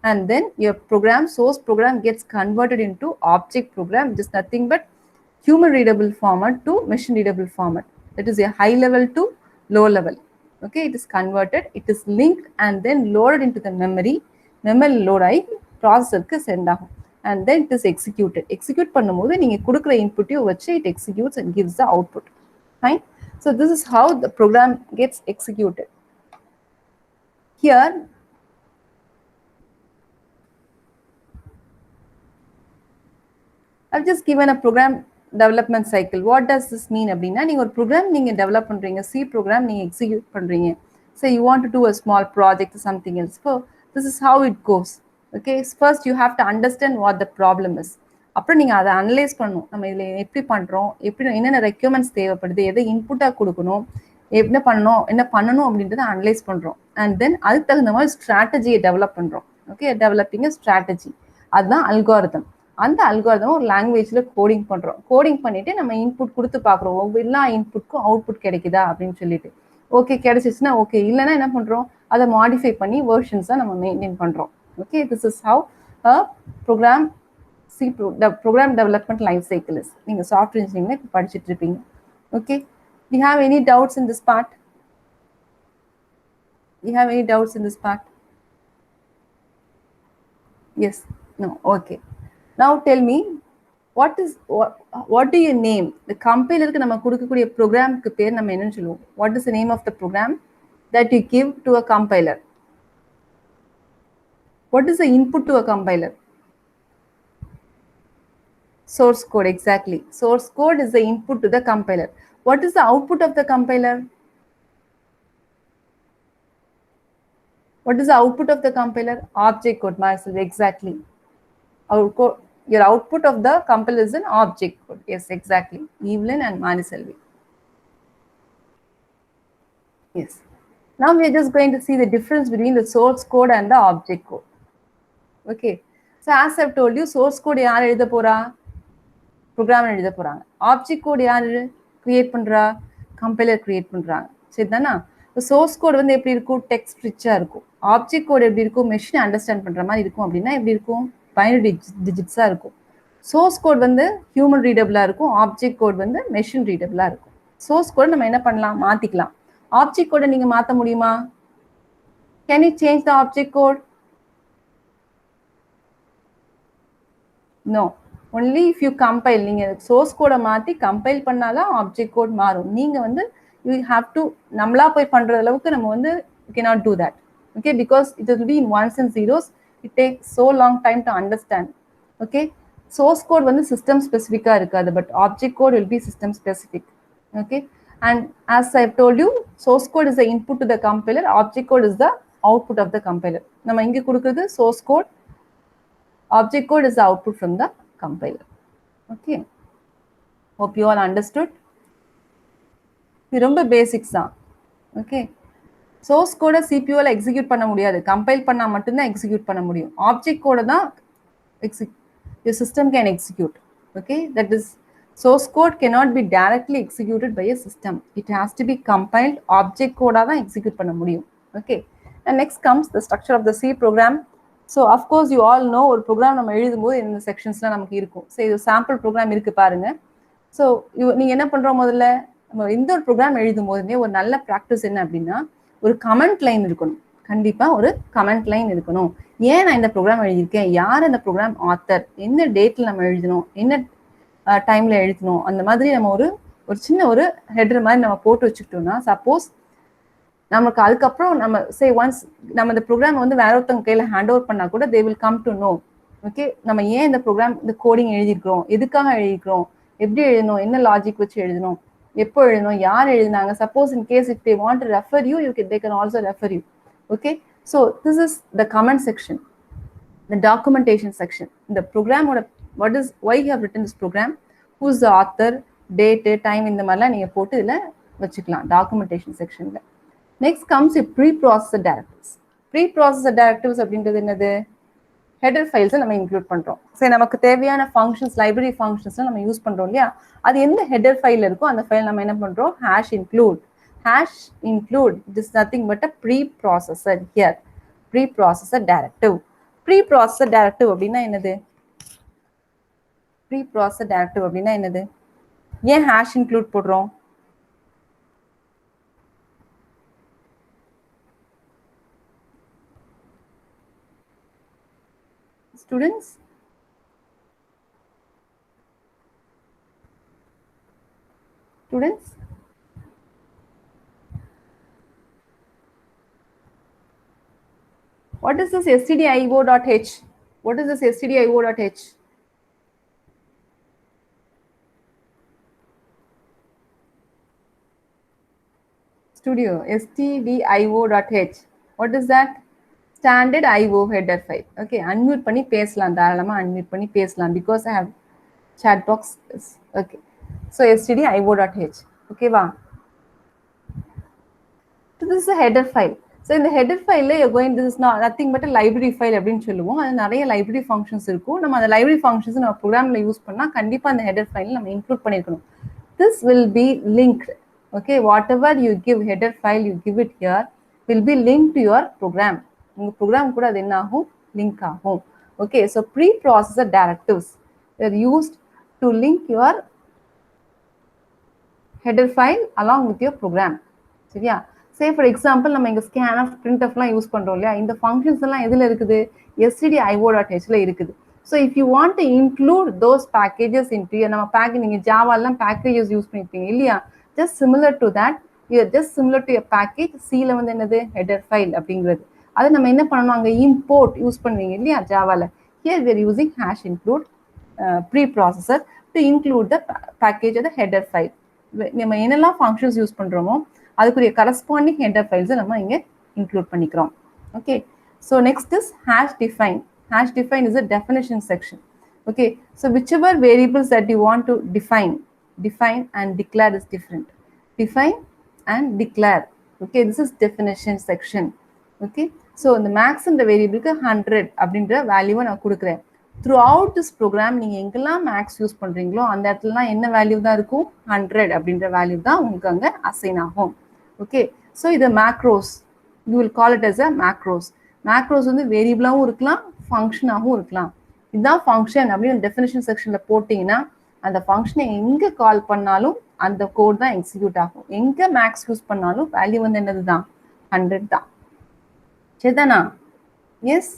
and then your program, source program, gets converted into object program, which is nothing but human readable format to machine readable format. That is a high level to low level. Okay, it is converted, it is linked and then loaded into the memory load ஆகி ப்ராசஸருக்கு send ஆகும், and then it is executed. Execute பண்ணும்போது நீங்கள் கொடுக்குற இன்புட்டையும் வச்சு it executes and gives the output. Fine. So this is how the program gets executed. Here I've just given a program development cycle. What does this mean அப்படின்னா, நீங்கள் ஒரு program நீங்கள் develop பண்ணுறீங்க, C program நீங்கள் execute பண்ணுறீங்க. So you want to do a small project or something else. So this is how it goes. Okay, first you have to understand what the problem is. அப்புறம் நீங்கள் அதை analyse பண்ணணும். நம்ம இதில் எப்படி பண்ணுறோம், எப்படி என்னென்ன ரெக்யூர்மெண்ட்ஸ் தேவைப்படுது, எதை இன்புட்டாக கொடுக்கணும், என்ன பண்ணணும் அப்படின்றத அனலைஸ் பண்ணுறோம். அண்ட் தென் அதுக்கு தகுந்த மாதிரி ஸ்ட்ராட்டஜியை டெவலப் பண்ணுறோம். ஓகே, டெவலப்பிங் அ ஸ்ட்ராட்டஜி, அதுதான் அல்காரிதம். அந்த அல்காரிதம் ஒரு லாங்குவேஜில் கோடிங் பண்ணுறோம். கோடிங் பண்ணிவிட்டு நம்ம இன்புட் கொடுத்து பார்க்குறோம், எல்லா இன்புட்க்கும் அவுட்புட் கிடைக்குதா அப்படின்னு சொல்லிட்டு. ஓகே கிடைச்சிச்சுன்னா ஓகே, இல்லைன்னா என்ன பண்ணுறோம், அதை மாடிஃபை பண்ணி வேர்ஷன்ஸாக நம்ம மெயின்டைன் பண்ணுறோம். Okay, this is how a program program development life cycle is. நீங்க சாஃப்ட்வேர் இன்ஜினியரிங்ல இப்ப படிச்சிட்டு இருப்பீங்க. Okay, you have any doubts in this part? You have any doubts in this part? Yes, no, okay. Now tell me, what do you name the compiler க்கு நம்ம கொடுக்கக்கூடிய ப்ரோக்ராம்க்கு பேர் நம்ம என்னன்னு சொல்லுவோம்? What is the name of the program that you give to a compiler? What is the input to a compiler? Source code, exactly. Source code is the input to the compiler. What is the output of the compiler? What is the output of the compiler? Object code, Marcel, exactly. Your output of the compiler is an object code. Yes, exactly. Evelyn and Maniselvi. Yes. Now we are just going to see the difference between the source code and the object code. Okay. So as I've told you, source code yaar எழுத போறா, program எழுத போறாங்க. Object code யாரு create பண்றா? Compiler create பண்றாங்க. சரிதானா? Source code வந்து எப்படி இருக்கும்? டெக்ஸ்ட் ரிச்சா இருக்கும். ஆப்ஜெக்ட் கோட் எப்படி இருக்கும்? மெஷின் அண்டர்ஸ்டாண்ட் பண்ற மாதிரி இருக்கும். அப்படின்னா எப்படி இருக்கும்? பைனரி டிஜிட்ஸா இருக்கும். சோர்ஸ் கோட் வந்து ஹியூமன் ரீடபிளா இருக்கும். ஆப்ஜெக்ட் கோட் வந்து மெஷின் ரீடபிளா இருக்கும். சோர்ஸ் கோட் நம்ம என்ன பண்ணலாம்? மாத்திக்கலாம். ஆப்ஜெக்ட் கோடை நீங்க மாத்த முடியுமா? Can you change the object code? No. only if you compile. நீங்க source code மாத்தி compile பண்ணாதான் object code மாறும். நீங்க வந்து you have to நம்மளா போய் பண்ற அளவுக்கு நம்ம வந்து you cannot do that. Okay, because it will be in ones and zeros. It takes so long time to understand. Okay, source code வந்து system specific இருக்காது, but object code will be system specific. Okay, and as I have told you, source code is the input to the compiler, object code is the output of the compiler. நம்ம இங்க கொடுக்கிறது source code, object code is the output from the compiler. Okay, hope you all understood. இது ரொம்ப basics தான். Okay, source கோடை சிபியூவில் execute பண்ண முடியாது, compile பண்ணால் மட்டும்தான் எக்ஸிக்யூட் பண்ண முடியும். ஆப்ஜெக்ட் கோடை தான் your system can execute. Okay, that is, source code cannot be directly executed by a system. It has to be compiled. Object code தான் எக்ஸிக்யூட் பண்ண முடியும். Okay, and next comes the structure of the C program. So of course you all know ஒரு program நம்ம எழுதும்போது இந்த செக்ஷன்ஸ்லாம் நமக்கு இருக்கும். So இது சாம்பிள் ப்ரோக்ராம் இருக்கு பாருங்க. ஸோ நீங்க என்ன பண்றோம், முதல்ல நம்ம எந்த ஒரு ப்ரோக்ராம் எழுதும் போதுமே ஒரு நல்ல ப்ராக்டிஸ் என்ன அப்படின்னா, ஒரு கமெண்ட் லைன் இருக்கணும். கண்டிப்பா ஒரு கமெண்ட் லைன் இருக்கணும். ஏன் நான் இந்த ப்ரோக்ராம் எழுதியிருக்கேன், யார் அந்த ப்ரோக்ராம் ஆத்தர், என்ன டேட்ல நம்ம எழுதணும், என்ன டைம்ல எழுதணும், அந்த மாதிரி நம்ம ஒரு சின்ன ஒரு ஹெடர் மாதிரி நம்ம போட்டு வச்சுக்கிட்டோம்னா, சப்போஸ் நமக்கு அதுக்கப்புறம் நம்ம ஒன்ஸ் நம்ம இந்த ப்ரோக்ராம் வந்து வேற ஒருத்தவங்க கையில ஹேண்ட் ஓவர் பண்ணா கூட they will come to know. Okay, நம்ம ஏன் இந்த ப்ரோக்ராம் இந்த கோடிங் எழுதியிருக்கிறோம், எதுக்காக எழுதிக்கிறோம், எப்படி எழுதணும், என்ன லாஜிக் வச்சு எழுதணும், எப்போ எழுதணும், யார் எழுதினாங்க. Suppose in case if they want to refer you, they can also refer you. Okay, so this is the comment section. the documentation section. The program, why you have written this program, who's the author, date, time, இந்த மாதிரிலாம் நீங்கள் போட்டு இதில் வச்சுக்கலாம் documentation செக்ஷனில். Next comes pre-processor directives. Pre-processor directives அப்படின்றது என்னது? Header ஃபைல்ஸை நம்ம இன்க்ளூட் பண்ணுறோம். சரி, நமக்கு தேவையான ஃபங்க்ஷன்ஸ், லைப்ரரி ஃபங்க்ஷன்ஸ்லாம் நம்ம யூஸ் பண்ணுறோம் இல்லையா? அது எந்த ஹெடர் ஃபைல் இருக்கோ அந்த ஃபைல் நம்ம என்ன பண்ணுறோம்? Hash include. It is nothing but a pre-processor here. Pre-processor directive. Pre-processor directive அப்படின்னா என்னது? Pre-processor directive அப்படின்னா என்னது? ஏன் ஹேஷ் இன்க்ளூட் போடுறோம்? Students? What is this stdio.h? What is this stdio.h? Studio, stdio.h. What is that? Standard IO header file. Okay, unmute பண்ணி பேசலாம், தாராளமா unmute பண்ணி பேசலாம் because I have chat box. Okay, so stdio.h. Okay, வா. So this is a header file. So in the header file you're going, this is not nothing but a library file அப்படின்னு சொல்லுவோம். அது நிறைய library functions இருக்கும். நம்ம அந்த library functions நம்ம ப்ரோக்ராம்ல யூஸ் பண்ணா கண்டிப்பா அந்த header file நம்ம இன்க்ளூட் பண்ணிருக்கணும். This will be linked. Okay, whatever you give header file, you give it here, will be linked to your program. உங்க ப்ரோக்ராம் கூட அது என்ன ஆகும்? லிங்க் ஆகும். Okay, so pre-processor directives are used to link your header file along with your program. சரியா? Say for example, நம்ம இங்க scanf, printfலாம் use பண்றோம் இல்லையா? இந்த functions எல்லாம் எதுல இருக்குது? stdio.h ல இருக்குது. So if you want to include those packages into your, நம்ம package, நீங்க Java எல்லாம் packages யூஸ் பண்ணிருப்பீங்க இல்லையா? Just similar to that, you are just similar to your package. C ல வந்து என்னது? Header file அப்படிங்கிறது. அது நம்ம என்ன பண்ணணும்? அங்க import யூஸ் பண்ணுவீங்க இல்லையா Java ல? Here we are using hash include preprocessor to include the package of the header file. நம்ம என்னெல்லாம் functions யூஸ் பண்றோமோ அதுக்குரிய corresponding header files நம்ம இங்க include பண்ணிக்கிறோம். Okay, so next is hash define. Hash define is a definition section. Okay, so whichever variables that you want to define and declare is different. Define and declare. Okay, this is definition section. Okay, so the max in the variable 100 அப்படின்ற வேல்யூவை நான் கொடுக்குறேன். Throughout this program நீங்க எங்கெல்லாம் max use பண்றீங்களோ அந்த இடத்துலலாம் என்ன வேல்யூ தான் இருக்கும்? 100 அப்படின்ற வேல்யூ தான் உங்களுக்கு அங்க அசைன் ஆகும். Okay, so இது macros. You will call it as a macros. Macros வந்து வேரியபிளாவும் இருக்கலாம், ஃபங்க்ஷனாகவும் இருக்கலாம். இதுதான் ஃபங்க்ஷன் அப்படின்னு டெஃபினிஷன் செக்ஷன்ல போட்டீங்கன்னா அந்த ஃபங்க்ஷனை எங்க கால் பண்ணாலும் அந்த கோட் தான் எக்ஸிக்யூட் ஆகும். எங்க மேக்ஸ் யூஸ் பண்ணாலும் வேல்யூ வந்து என்னது தான்? 100 தான். சரிதானா? S.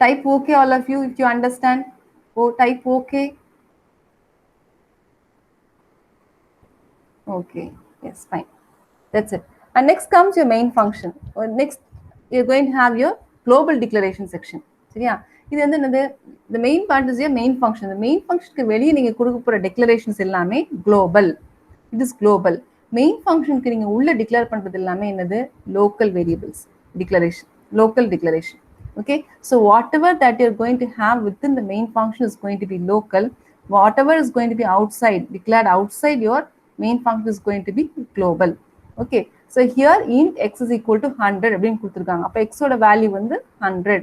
Type okay all of you if you understand. Oh, type okay. Okay, yes, fine. That's it. And next comes your main function. Next, you're going to have your global declaration section. சரியா? இது வந்து என்னது? The main part is your main function. The main functionக்கு வெளியே நீங்க கொடுக்க போற declarations எல்லாமே global. It is global. Main functionக்கு நீங்க உள்ள declare பண்றது எல்லாமே என்னது? Local variables declaration. Local declaration. Okay, so whatever that you're going to have within the main function is going to be local. Whatever is going to be outside, declared outside your main function is going to be global. Okay, so here int x is equal to 100 அப்படின்னு கொடுத்துருக்காங்க. அப்போ x ஓட value வந்து 100.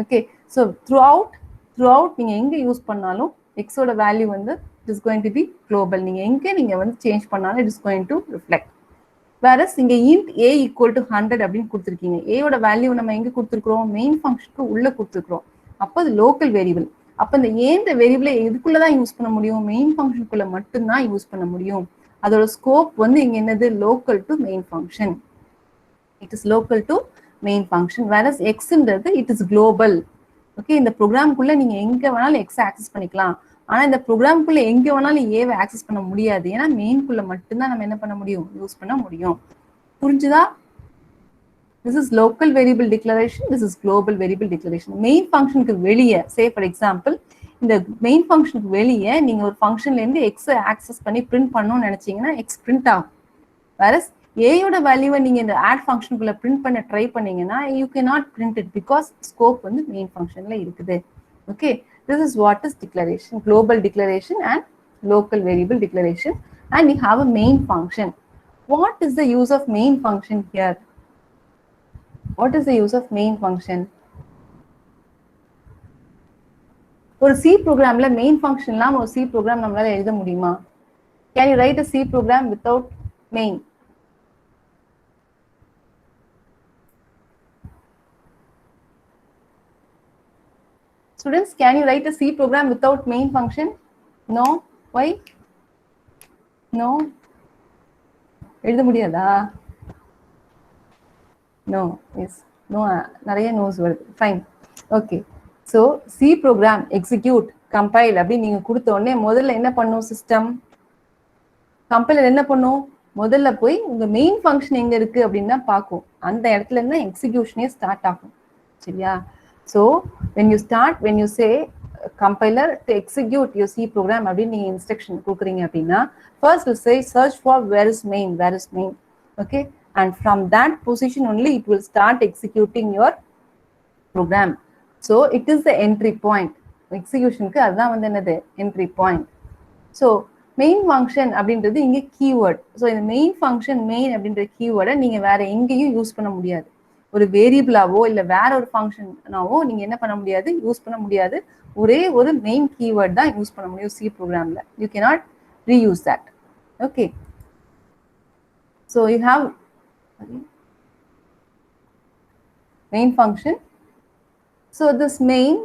Okay, so throughout நீங்க எங்க use பண்ணாலும் x ஓட value வந்து it is going to be global. நீங்க எங்க நீங்க வந்து சேஞ்ச் பண்ணாலும் it is going to reflect. Whereas இங்க int a equal to 100 அப்படின்னு கொடுத்துருக்கீங்க. a ஓட வேல்யூ நம்ம எங்க கொடுத்துருக்கிறோம்? மெயின் ஃபங்க்ஷனுக்கு உள்ள கொடுத்துருக்கிறோம். அப்போ அது லோக்கல் வேரியபிள். அப்போ இந்த ஏன்ற வேரியபிளை எதுக்குள்ளதான் யூஸ் பண்ண முடியும்? மெயின் ஃபங்க்ஷனுக்குள்ள மட்டும்தான் யூஸ் பண்ண முடியும். அதோட ஸ்கோப் வந்து இங்க என்னது? Local to main function. It is local to main function. வேறஸ் எக்ஸ்ன்றது இட் இஸ் குளோபல். ஓகே, இந்த ப்ரோக்ராம்குள்ள நீங்க எங்க வேணாலும் எக்ஸ் ஆக்சஸ் பண்ணிக்கலாம். ஆனா இந்த ப்ரோக்ராம்குள்ள எங்க வேணாலும் ஏவை ஆக்சஸ் பண்ண முடியாது. ஏன்னா மெயின்குள்ள மட்டும்தான் நம்ம என்ன பண்ண முடியும்? யூஸ் பண்ண முடியும். புரிஞ்சுதா? This is local variable declaration. This is global variable declaration. Main functionக்கு வெளியே, say for example, இந்த மெயின் ஃபங்க்ஷனுக்கு வெளியே நீங்க ஒரு ஃபங்க்ஷன்ல இருந்து எக்ஸ் ஆக்சஸ் பண்ணி பிரிண்ட் பண்ணணும்னு நினைச்சீங்கன்னா எக்ஸ் பிரிண்ட் ஆகும். வேறஸ் ஏயோட வேல்யூவை நீங்கள் இந்த ஆட் ஃபங்க்ஷனுக்குள்ளே பிரிண்ட் பண்ண ட்ரை பண்ணீங்கன்னா U can not print it because scope வந்து மெயின் ஃபங்க்ஷனில் இருக்குது. Okay, this is what is declaration, global declaration and local variable declaration, and you have a main function. What is the use of main function here? What is the use of main function? ஒரு C ப்ரோக்ராம்ல main ஃபங்க்ஷன்லாம் ஒரு C program நம்மளால எழுத முடியுமா? Can you write a C program without main? Students, can you write a C program without main function? No. Why? No. எழுத முடியாதா? No. Yes. No. நிறைய நோஸ் வருது. Fine. Okay. So C program execute compile அப்படி நீங்க கொடுத்த உடனே முதல்ல என்ன பண்ணும் சிஸ்டம்? கம்பைலர் என்ன பண்ணும்? முதல்ல போய் உங்க மெயின் ஃபங்க்ஷன் எங்க இருக்கு அப்படின்னு தான் பார்க்கும். அந்த இடத்துல இருந்து எக்ஸிக்யூஷனே ஸ்டார்ட் ஆகும். சரியா? So when you say compiler to execute your C program அப்படின்னு நீங்க இன்ஸ்ட்ரக்ஷன் கொடுக்குறீங்க அப்படின்னா first you say search for where is main. Okay, and from that position only it will start executing your program. So it is the entry point. எக்ஸிக்யூஷனுக்கு அதுதான் வந்து என்னது? entry point. So main function அப்படின்றது இங்கே keyword. So இந்த main function main அப்படின்ற கீவேர்டை நீங்கள் வேற எங்கேயும் யூஸ் பண்ண முடியாது. ஒரு வேரியபிளாவோ இல்லை வேற ஒரு ஃபங்க்ஷனாவோ நீங்கள் என்ன பண்ண முடியாது? யூஸ் பண்ண முடியாது. ஒரே ஒரு மெயின் கீவேர்ட் தான் யூஸ் பண்ண முடியும் சி ப்ரோக்ராமில். You cannot reuse that. Okay, so you have main function. So this main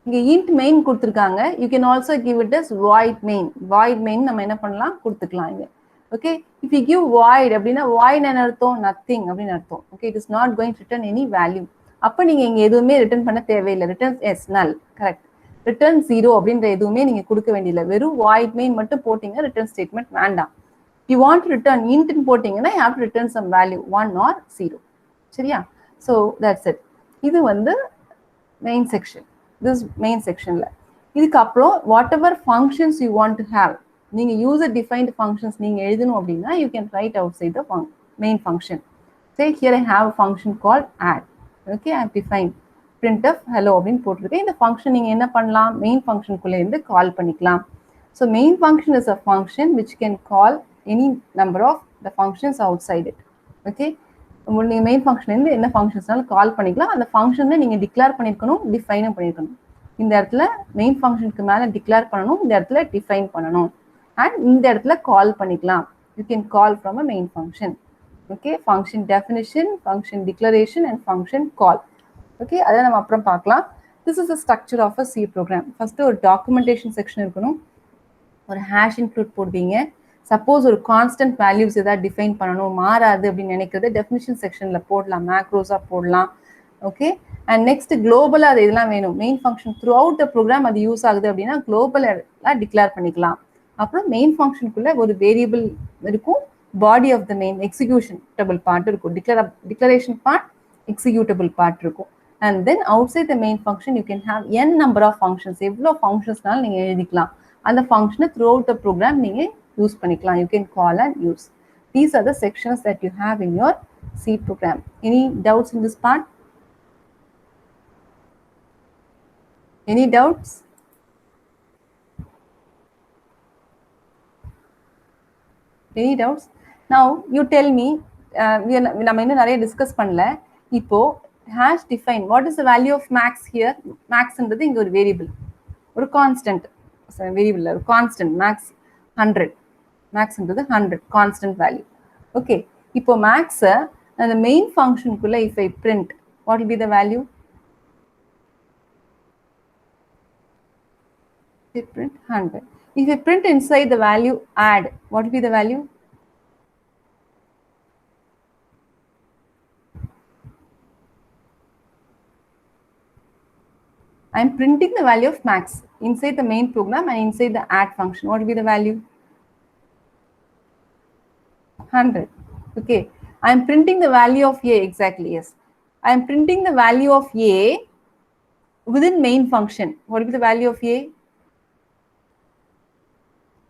இங்கே int main கொடுத்துருக்காங்க. You can also give it as void main. void main நம்ம என்ன பண்ணலாம்? கொடுத்துக்கலாம் இங்கே. Okay, if you give void அப்படின்னா void என்ன அர்த்தம்? நத்திங் அப்படின்னு அர்த்தம். Okay, it is not going to return any value. அப்போ நீங்கள் இங்கே எதுவுமே ரிட்டர்ன் பண்ண தேவையில்லை. Return as null, correct. Return 0 அப்படின்ற எதுவுமே நீங்கள் கொடுக்க வேண்டியதில்லை. வெறும் void main மட்டும் போட்டிங்க, ரிட்டர்ன் ஸ்டேட்மெண்ட் வேண்டாம். யூ வாண்ட் ரிட்டர்ன் int போட்டிங்கன்னா you have to return some value 1 or 0. சரியா? So that's it. இது வந்து மெயின் செக்ஷன். this main sectionல இதுக்கப்புறம் whatever functions you want to have, நீங்க user defined functions நீங்க எழுதணும் அப்படின்னா you can write outside the main function. Say here I have a function called add. Okay, I have defined printf hello அப்படின்னு போட்டிருக்கேன். இந்த function நீங்க என்ன பண்ணலாம்? main function குள்ள இருந்து கால் பண்ணிக்கலாம். So main function is a function which can call any number of the functions outside it. Okay, நீங்கள் மெயின் ஃபங்க்ஷன்லேருந்து என்ன ஃபங்க்ஷன்ஸ்னாலும் கால் பண்ணிக்கலாம். அந்த ஃபங்க்ஷனை நீங்கள் டிக்ளேர் பண்ணியிருக்கணும், டிஃபைனும் பண்ணியிருக்கணும். இந்த இடத்துல மெயின் ஃபங்க்ஷனுக்கு மேலே டிக்ளேர் பண்ணணும், இந்த இடத்துல டிஃபைன் பண்ணணும், அண்ட் இந்த இடத்துல கால் பண்ணிக்கலாம். You can call from a main function. Okay, function definition, function declaration and function call. Okay, அதை நம்ம அப்புறம் பார்க்கலாம். This is the structure of a C program. First ஒரு டாக்குமெண்டேஷன் செக்ஷன் இருக்கணும். ஒரு ஹேஷ் இன்க்ளூட் போடுவீங்க. சப்போஸ் ஒரு கான்ஸ்டன்ட் வேல்யூஸ் ஏதாவது டிஃபைன் பண்ணணும், மாறாது அப்படின்னு நினைக்கிறது டெஃபினிஷன் செக்ஷனில் போடலாம், மேக்ரோஸாக போடலாம். ஓகே, அண்ட் நெக்ஸ்ட் குளோபலாக அது இதெல்லாம் வேணும். Main function throughout the program அது யூஸ் ஆகுது அப்படின்னா குளோபலாக டிக்ளேர் பண்ணிக்கலாம். அப்புறம் மெயின் ஃபங்க்ஷனுக்குள்ளே ஒரு வேரியபிள் இருக்கும், body of the main executable part இருக்கும், டிக்ளரேஷன் பார்ட், எக்ஸிக்யூட்டபிள் பார்ட் இருக்கும். And then outside the main function you can have n number of functions. எவ்வளோ ஃபங்க்ஷன்ஸ்னாலும் நீங்கள் எழுதிக்கலாம். அந்த ஃபங்க்ஷனை த்ரூ அவுட் த ப்ரோக்ராம் நீங்கள் யூஸ் பண்ணிக்கலாம். You can call and use. These are the sections that you have in your C program. Any doubts in this part? Any doubts? Any doubts? Now you tell me. நம்ம இன்னும் நிறைய discuss பண்ணல. இப்போ hash define. What is the value of max here? மேக்ஸ்ன்றது இங்கே ஒரு variable, ஒரு constant variable, ஒரு கான்ஸ்டன்ட் மேக்ஸ் 100. மேக்ஸ்ன்றது 100 கான்ஸ்டன்ட் வேல்யூ. ஓகே, இப்போ மேக்ஸை அந்த மெயின் ஃபங்க்ஷனுக்குள்ள if I print, what will be the value? Print 100. If I print inside the value add, what will be the value? I am printing the value of max inside the main program and inside the add function. What will be the value? 100. Okay, I am printing the value of a. Exactly, yes. I am printing the value of a within main function. What will be the value of a?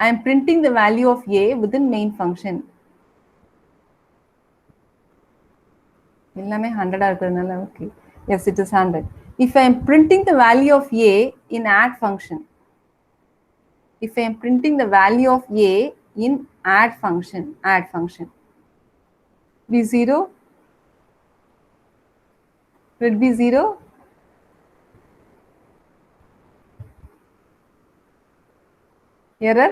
I am printing the value of a within main function. எல்லாமே 100 இருக்கிறதுனால okay. Yes, it is 100. If I am printing the value of a in add function, if I am printing the value of a in add function, be 0? Will it be 0? Error?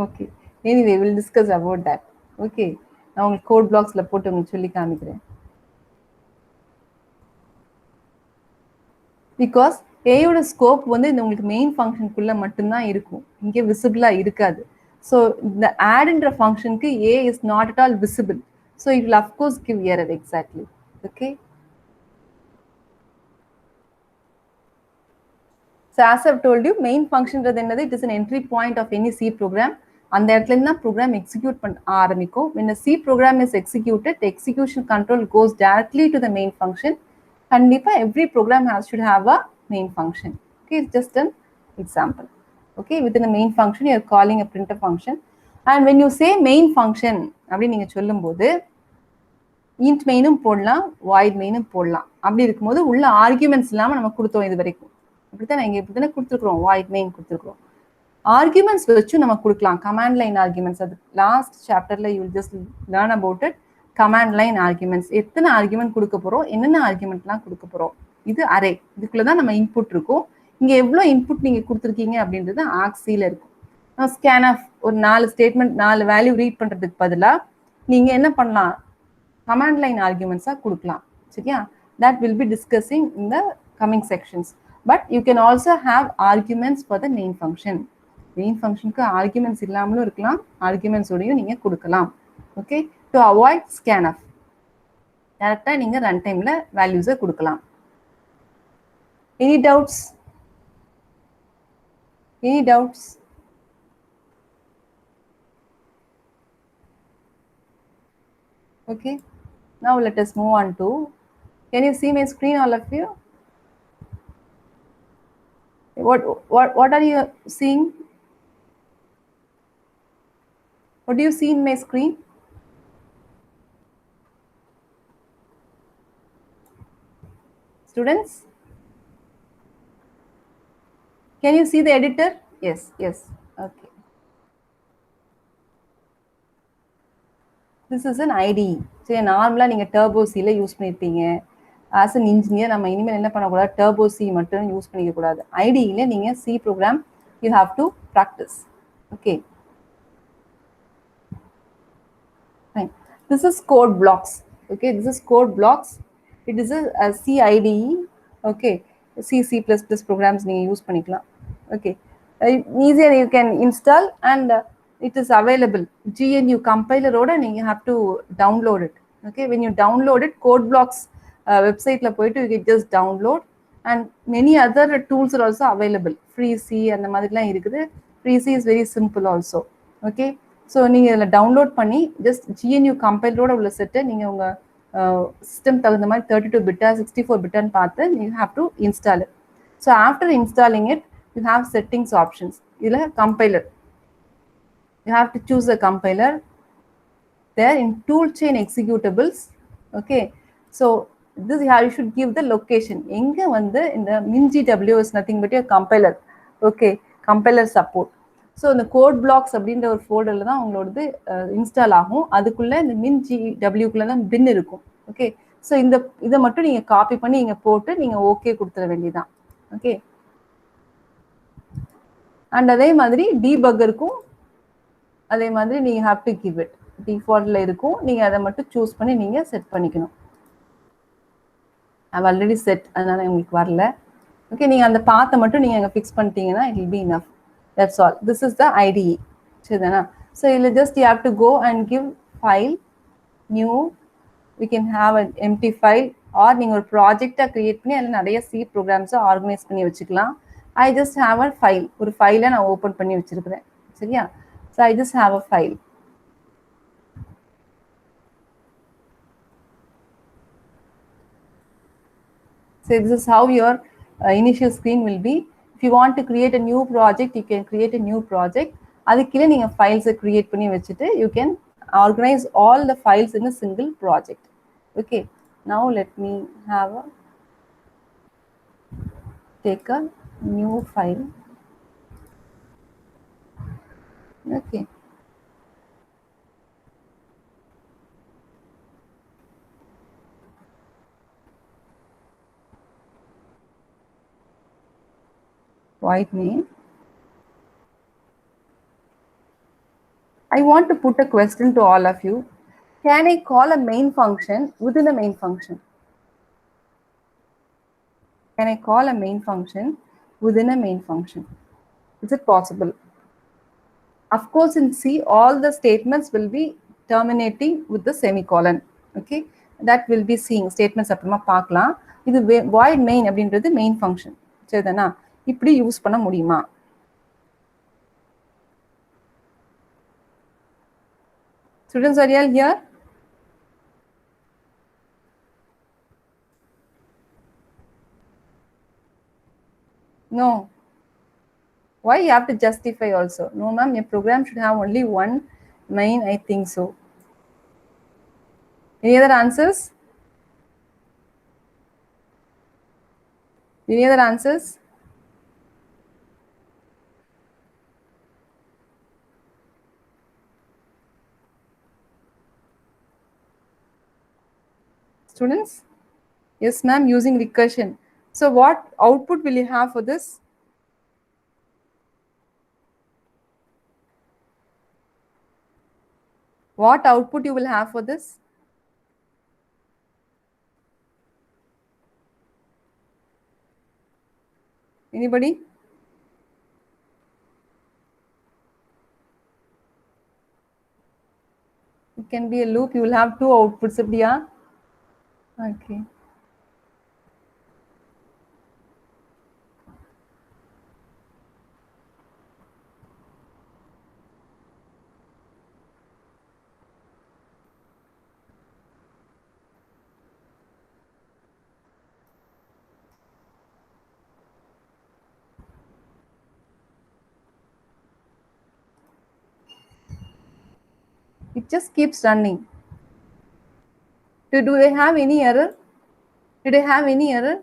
Okay. Anyway, we'll discuss about that. Okay. Now code blocks la போட்டு உங்களுக்கு சொல்லி காமிக்கிறேன். Because A யோட scope வந்து இந்த உங்களுக்கு main function குள்ள மட்டும் தான் இருக்கும். இங்கே visible இருக்காது. So the add என்ற functionக்கு A is not at all visible. So it will of course give error exactly. Okay. So as I've told you, main function என்னது, it is an entry point of any C program. அந்த இடத்துல இருந்து தான் program execute பண்ண ஆரம்பிக்கும். When a C program is executed, the execution control goes directly to the main function. கண்டிப்பா every program should have a main function. Okay, it's just an example. Okay, within a main function, you are calling a printf function. And when you say main function, அப்படி நீங்க சொல்லும்போது int mainும் போடலாம், void mainும் போடலாம். அப்படி இருக்கும்போது உள்ள arguments இல்லாம நம்ம கொடுத்தோம் இது வரைக்கும். அப்படிதான் இங்க இப்படிதானே கொடுத்துருக்கோம், void main கொடுத்துருக்கோம். Arguments வச்சு நம்ம கொடுக்கலாம், command line arguments. அது last chapterல you will just learn about it. Command line arguments, எத்தனை argument கொடுக்க போறோம், என்னென்ன argumentலாம் கொடுக்க போறோம். இது array, இதுக்குள்ள தான் நம்ம input இருக்கும். இங்க எவ்வளவு input நீங்க கொடுத்துருக்கீங்க அப்படின்றது argc-ல இருக்கும். scanf ஒரு 4 statement 4 வேல்யூ ரீட் பண்றதுக்கு பதிலா நீங்க என்ன பண்ணலாம், command line arguments கொடுக்கலாம். சரியா? That will be discussing in the coming sections. But you can also have arguments for the main function. Main functionக்கு arguments இல்லாமலும் இருக்கலாம், arguments ஓடையும் நீங்க கொடுக்கலாம். Okay, to avoid scanf, டைரக்டா நீங்க ரன் டைம்ல வேல்யூஸை கொடுக்கலாம். Any doubts? Any doubts? Okay, now let us move on to, can you see my screen, all of you? What are you seeing? What do you see in my screen? Students, can you see the editor? Yes, yes. Okay. This is an IDE. So நார்மலா நீங்க Turbo C ல use பண்ணிருப்பீங்க. As an engineer, நம்ம இனிமேல் என்ன பண்ணக்கூடாது, Turbo C மட்டும் use பண்ணிக்க கூடாது. IDE-ல நீங்க C program you have to practice. Okay. Fine. This is code blocks. Okay, this is code blocks. It is a C IDE. Okay, C++ programs நீங்க use பண்ணிக்கலாம். Okay, easier you can install and it is available. GNU compiler ஓட நீங்க have to download it. Okay, when you download it, code blocks website-ல போயிட்டு you can just download, and many other tools are also available. Free C அந்த மாதிரிலாம் இருக்குது. Free C is very simple also. Okay, so நீங்க இதில் download பண்ணி just GNU கம்பைலரோட உள்ள செட்டை நீங்க உங்க சிஸ்டம் தகுந்த மாதிரி 32 பிட்டா 64 பிட்டான்னு பார்த்து you have to install it. So after installing it, you have settings options. இதில் compiler, you have to choose a compiler. There in toolchain executables. Okay, so this here you should give the location. எங்க வந்து இந்த MinGW is nothing but a compiler. Okay, compiler support. So இந்த code blocks அப்படின்ற ஒரு ஃபோல்டரில் தான் உங்களோடது install ஆகும். அதுக்குள்ளே இந்த MinGW-க்குள்ளே தான் பின் இருக்கும். ஓகே, ஸோ இதை மட்டும் நீங்கள் காப்பி பண்ணி இங்கே போட்டு நீங்கள் ஓகே கொடுத்துட வேண்டியதான். ஓகே, அண்ட் அதே மாதிரி டீபக்கருக்கும் அதே மாதிரி நீங்கள் ஹேவ் டு கிவ் இட். டிஃபால்ட்டில் இருக்கும், நீங்கள் அதை மட்டும் சூஸ் பண்ணி நீங்கள் செட் பண்ணிக்கணும். ஐ ஆல்ரெடி செட், அதனால் உங்களுக்கு வரல. ஓகே, நீங்கள் அந்த பாத்தை மட்டும் நீங்கள் அங்கே ஃபிக்ஸ் பண்ணிட்டீங்கன்னா it will B enough. That's all. This is the IDE. So you have to go and give file, new. We can have an empty file, or நீங்க ஒரு ப்ராஜெக்டா கிரியேட் பண்ணி அதில் நிறைய C programs ஆர்கனைஸ் பண்ணி வச்சுக்கலாம். I just have a file. ஒரு ஃபைலை நான் ஓப்பன் பண்ணி வச்சிருக்கிறேன். சரியா? So I just have a file. So this is how your initial screen will be. If you want to create a new project, you can create a new project. அதுக்கு கீழே நீங்க ஃபைல்ஸை create பண்ணி வச்சுட்டு you can organize all the files in a single project. Okay, now let me take a new file. Okay. Void main. I want to put a question to all of you. Can I call a main function within a main function? Can I call a main function within a main function? Is it possible? Of course, in C, all the statements will be terminating with the semicolon. Okay, that will be seeing statements அப்புறமா பார்க்கலாம். இது void main அப்படின்றது main function. சரிதானா? இப்படி use பண்ண முடியுமா? Students, are you all here? No. Why you have to justify also? No, ma'am, your program should have only one main, I think so. Any other answers? Any other answers? Students? Yes, ma'am, using recursion. So what output will you have for this? What output you will have for this? Anybody? It can be a loop. You will have two outputs. Yeah. Okay. It just keeps running. Do they have any error? Did I have any error?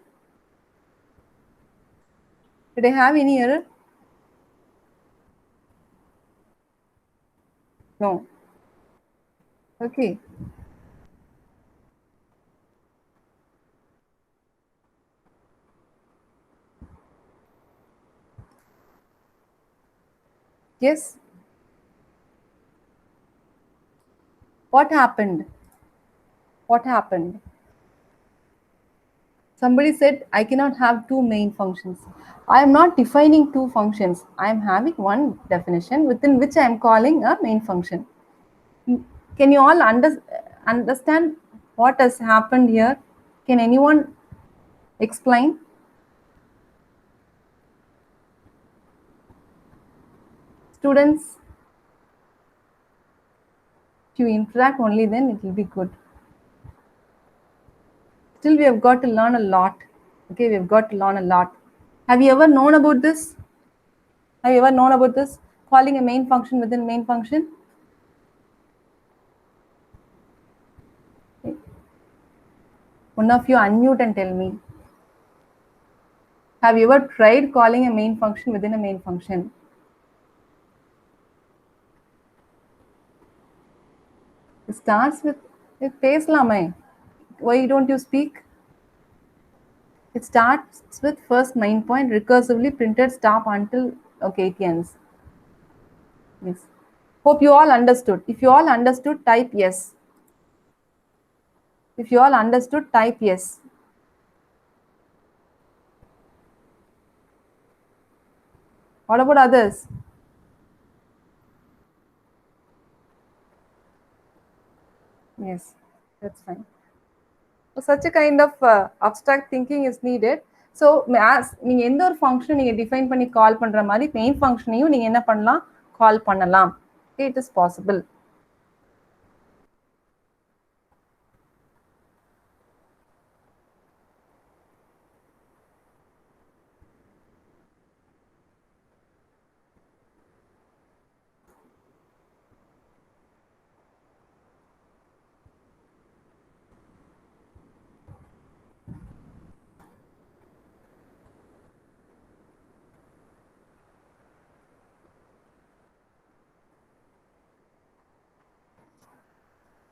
Did I have any error? No. Okay. Yes. What happened? What happened? Somebody said, I cannot have two main functions. I am not defining two functions. I am having one definition within which I am calling a main function. Can you all understand what has happened here? Can anyone explain? Students, if you interact only, then it will be good. Still, we have got to learn a lot. Okay, we have got to learn a lot. Have you ever known about this? Have you ever known about this? Calling a main function within main function? Okay. One of you unmute and tell me. Have you ever tried calling a main function within a main function? It starts with பேசலாமே. Why don't you speak? It starts with first main point, recursively printed stop until okay it ends. Yes. Hope you all understood. If you all understood, type yes. If you all understood, type yes. What about others? Yes, that's fine. So such a kind of abstract thinking is needed. So as நீங்க எந்த ஒரு function நீங்க define பண்ணி கால் பண்ற மாதிரி main ஃபங்க்ஷனையும் நீங்க என்ன பண்ணலாம் கால் பண்ணலாம். It is possible.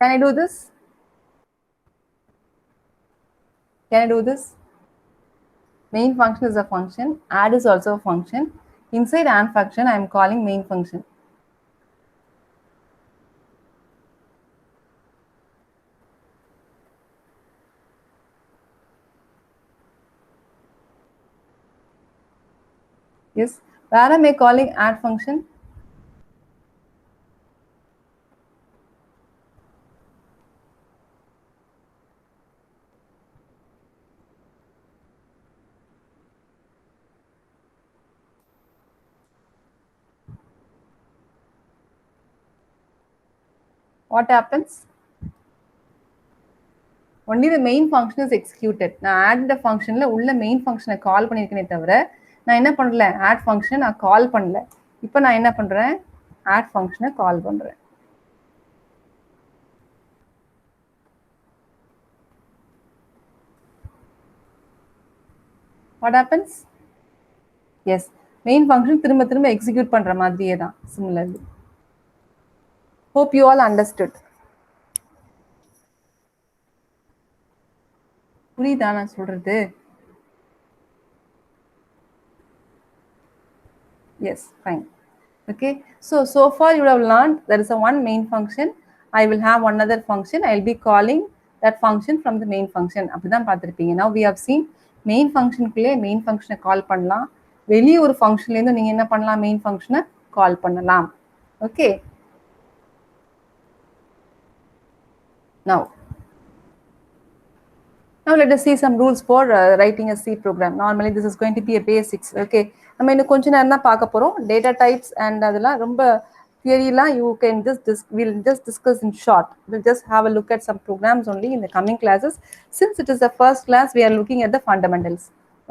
Can I do this? Can I do this? Main function is a function. Add is also a function. Inside AND function, I am calling main function. Yes. Where am I calling add function? What happens? Only the main function is executed. நான் add the functionல உள்ள main function கால் பண்ணிருக்கேனே தவிர நான் என்ன பண்ணல add function நான் கால் பண்ணல. இப்போ நான் என்ன பண்றேன் add function கால் பண்றேன். What happens? Yes, main function திரும்ப திரும்ப execute பண்ற மாதிரியே தான் similarly. Hope you all understood. புரியுதா நான் சொல்றது? Yes, fine. Okay, so far you would have learned there is a one main function. I will have one other function. I will be calling that function from the main function. அப்படிதான் பார்த்திருப்பீங்க. Now we have seen main functionக்குள்ளே main function கால் பண்ணலாம். வெளியே ஒரு functionல இருந்து நீங்க என்ன பண்ணலாம் main function கால் பண்ணலாம். Okay. Now let us see some rules for writing a C program. Normally this is going to be a basics. Okay, நம்ம இன்னும் கொஞ்ச நேரம் தான் பார்க்க போறோம். Data types and அதெல்லாம் ரொம்ப theory-லாம் you can we'll just discuss in short. We'll just have a look at some programs only in the coming classes. Since it is the first class, we are looking at the fundamentals.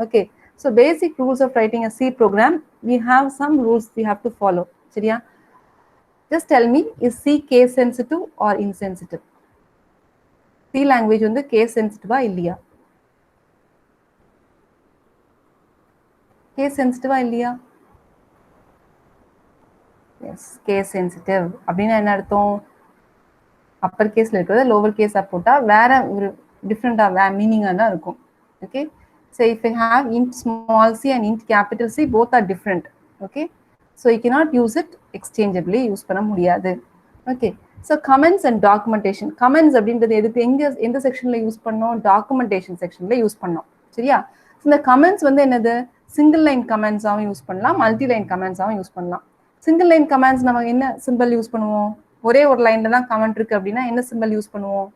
Okay, so basic rules of writing a C program. We have some rules we have to follow. சரியா? Just tell me, is C case sensitive or insensitive? C language வந்து case sensitive இல்லையா? Case sensitive இல்லையா? Yes, case sensitive. அப்படின்னா என்ன அர்த்தம்? upper caseல இருக்கிறது lower case போட்டா வேற ஒரு different meaning தான் இருக்கும். Okay, so if I have int small c and int capital C, both are different. Okay, so you cannot use it exchangeably, use பண்ண முடியாது. Okay, so comments and documentation. Comments அப்படின்றது எதுக்கு எந்த செக்ஷன்ல use பண்ணோம்? Documentation செக்ஷன்ல use பண்ணோம். சரியா? இந்த கமெண்ட்ஸ் வந்து என்னது? சிங்கிள் லைன் கமெண்ட்ஸாவும் யூஸ் பண்ணலாம், மல்டி லைன் கமெண்ட்ஸாவும் யூஸ் பண்ணலாம். சிங்கிள் லைன் கமெண்ட்ஸ் நம்ம என்ன சிம்பிள் யூஸ் பண்ணுவோம்? ஒரே ஒரு லைன்ல தான் கமெண்ட் இருக்கு அப்படின்னா என்ன சிம்பிள் யூஸ் பண்ணுவோம்?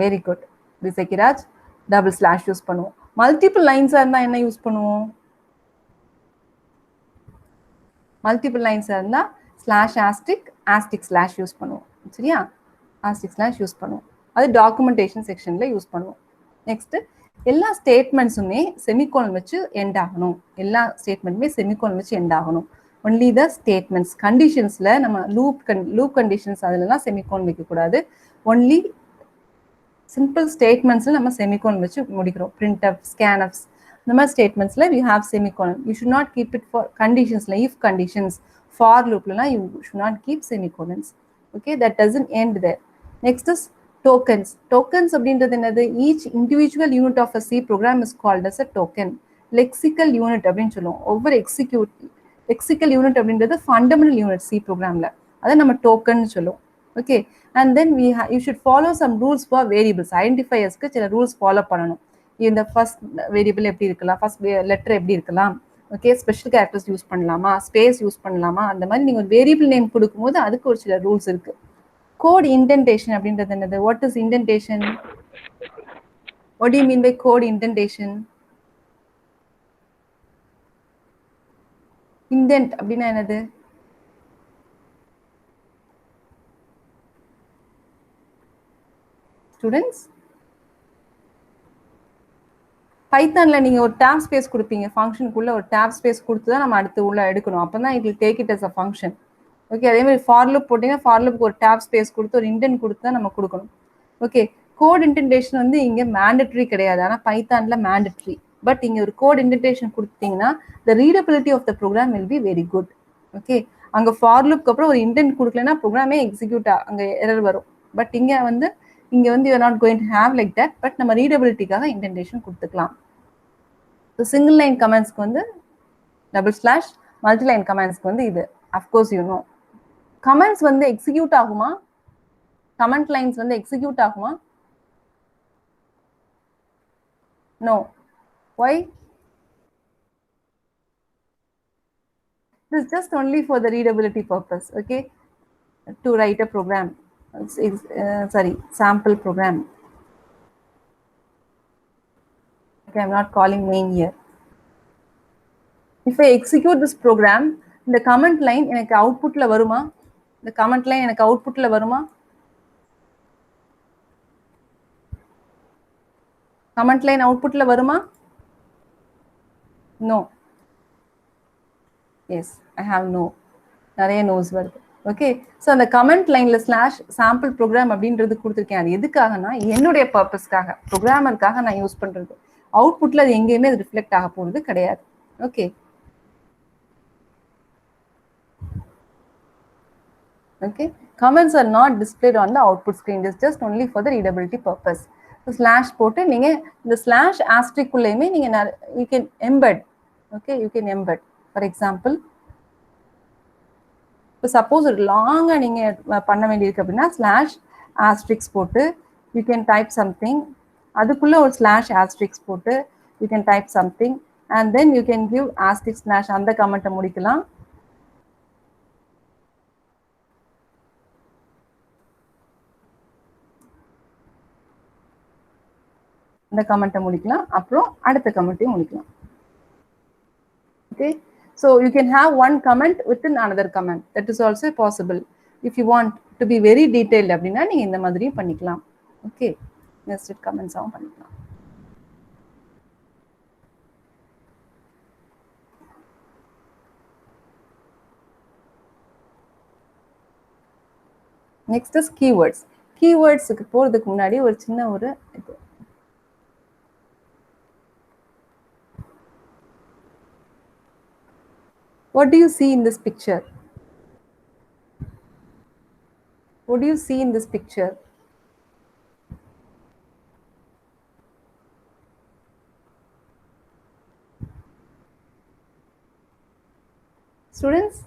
Very good Visakraj, double slash use பண்ணுவோம். மல்டிபிள் லைன்ஸா இருந்தா என்ன யூஸ் பண்ணுவோம்? மல்டிபிள் லைன்ஸா இருந்தா ஸ்லாஷ் ஆஸ்டிக் ஸ்லாஷ் யூஸ் பண்ணுவோம். சரியா? ஆஸ்டிக் ஸ்லாஷ் யூஸ் பண்ணுவோம். அது டாக்குமெண்டேஷன் செக்ஷன்ல யூஸ் பண்ணுவோம். நெக்ஸ்ட், எல்லா ஸ்டேட்மெண்ட்ஸுமே செமிகோலன் வச்சு எண்ட் ஆகணும். எல்லா ஸ்டேட்மெண்ட்டுமே செமிகோலன் வச்சு எண்ட் ஆகணும். Only the statements. கண்டிஷன்ஸ்ல நம்ம லூப் கண்டிஷன்ஸ் அதுலலாம் செமிகோலன் வைக்கக்கூடாது. ஒன்லி சிம்பிள் ஸ்டேட்மெண்ட்ஸ்ல நம்ம செமிகோலன் வச்சு முடிக்கிறோம். printf, scanfs இந்த மாதிரி ஸ்டேட்மெண்ட்ஸ்ல we have semicolon. You should not keep it for conditions like if conditions, for loopla you should not keep semicolons. Okay, that doesn't end there. Next is tokens. Tokens அப்படின்றது என்னது? Each individual unit of a C program is called as a token. Lexical unit அப்படின்னு சொல்லுவோம். ஒவ்வொரு lexical unit அப்படின்றது fundamental unit C programல. அதை நம்ம token சொல்லுவோம். Okay, and then you should follow some rules for variables. Identifiersக்கு சில rules follow பண்ணணும். இந்த ஃபர்ஸ்ட் வேரியபிள் எப்படி இருக்கலாம், ஃபர்ஸ்ட் லெட்டர் எப்படி இருக்கலாம், ஓகே, ஸ்பெஷல் கேரக்டர்ஸ் யூஸ் பண்ணலாமா, ஸ்பேஸ் யூஸ் பண்ணலாமா, அந்த மாதிரி நீங்கள் ஒரு வேரியபிள் நேம் கொடுக்கும்போது அதுக்கு ஒரு சில ரூல்ஸ் இருக்கு. கோட் இன்டென்டேஷன் அப்படின்றது என்னது? What is indentation? What do you mean by code indentation? Indent அப்படின்னா என்னது? ஸ்டூடெண்ட்ஸ், பைத்தான்ல நீங்க ஒரு டேப் ஸ்பேஸ் கொடுப்பீங்க, ஃபங்க்ஷனுக்குள்ள ஒரு டேப் ஸ்பேஸ் கொடுத்து தான் நம்ம அடுத்து உள்ள எடுக்கணும். அப்பதான் it will take it as a function. Okay, அதே மாதிரி ஃபார் லூப் போட்டீங்கன்னா ஃபார் லூப்க்கு ஒரு டேப் ஸ்பேஸ் கொடுத்து ஒரு இன்டென்ட் கொடுத்து தான் நம்ம கொடுக்கணும். ஓகே, கோட் இன்டென்டேஷன் வந்து இங்க மேண்டட்ரி கிடையாது, ஆனால் பைத்தான்ல மேண்டட்ரி. பட் இங்க ஒரு கோட் இன்டென்டேஷன் கொடுத்தீங்கன்னா the readability of the program will be very good. Okay, அங்கே ஃபார் லுக்கு அப்புறம் ஒரு இன்டென்ட் கொடுக்கலன்னா ப்ரோக்ராமே எக்ஸிக்யூட் அங்கே எரர் வரும். பட் இங்கே வந்து you're not going to have like that. But நம்ம ரீடபிலிட்டிக்காக இன்டென்டேஷன் கொடுத்துக்கலாம். ஸோ சிங்கிள் லைன் கமெண்ட்ஸ்க்கு வந்து /, மல்டி லைன் கமெண்ட்ஸ்க்கு வந்து இது. Of course you know. கமெண்ட்ஸ் வந்து எக்ஸிக்யூட் ஆகுமா? கமெண்ட் லைன்ஸ் வந்து எக்ஸிக்யூட் ஆகுமா? No. Why? This is just only for the readability purpose, okay? To write a program. Sample program. Okay, I'm not calling main here. If I execute this program, the comment line எனக்கு அவுட்புட்ல வருமா? இந்த comment line எனக்கு அவுட்புட்ல வருமா? comment line outputல வருமா? No. Yes, I have no. நிறைய nose வருது. Okay, so அந்த comment லைன்ல /sample program அப்படின்றது கொடுத்துருக்கேன். அது எதுக்காகனா என்னுடைய பர்பஸ்க்காக, ப்ரோக்ராமருக்காக நான் யூஸ் பண்றது. அவுட்புட்ல அது எங்கேயுமே அது ரிஃப்ளெக்ட் ஆக போகிறது கிடையாது. Okay, okay, comments are not displayed on the output screen. This is just only for the readability purpose. So / போட்டு நீங்க இந்த /* உள்ளேயுமே நீங்க you can embed. Okay, you can embed. For example, இப்போ சப்போஸ் ஒரு லாங்கா நீங்க பண்ண வேண்டியிருக்கு அப்படின்னா /* போட்டு you can type something. அதுக்குள்ள ஒரு /* போட்டு you can type something and then you can give */ அந்த கமெண்ட்டை முடிக்கலாம். இந்த கமெண்ட்டை முடிக்கலாம், அப்புறம் அடுத்த கமெண்ட்டையும் முடிக்கலாம். Okay, so you can have one comment within another comment. That is also possible. If you want to be very detailed அப்படின்னா நீங்க இந்த மாதிரியும் பண்ணிக்கலாம். Okay, nested comments ஆவும் பண்ணிக்கலாம். Next is keywords. Keywordsக்கு போறதுக்கு முன்னாடி ஒரு சின்ன ஒரு What do you see in this picture? What do you see in this picture? Students?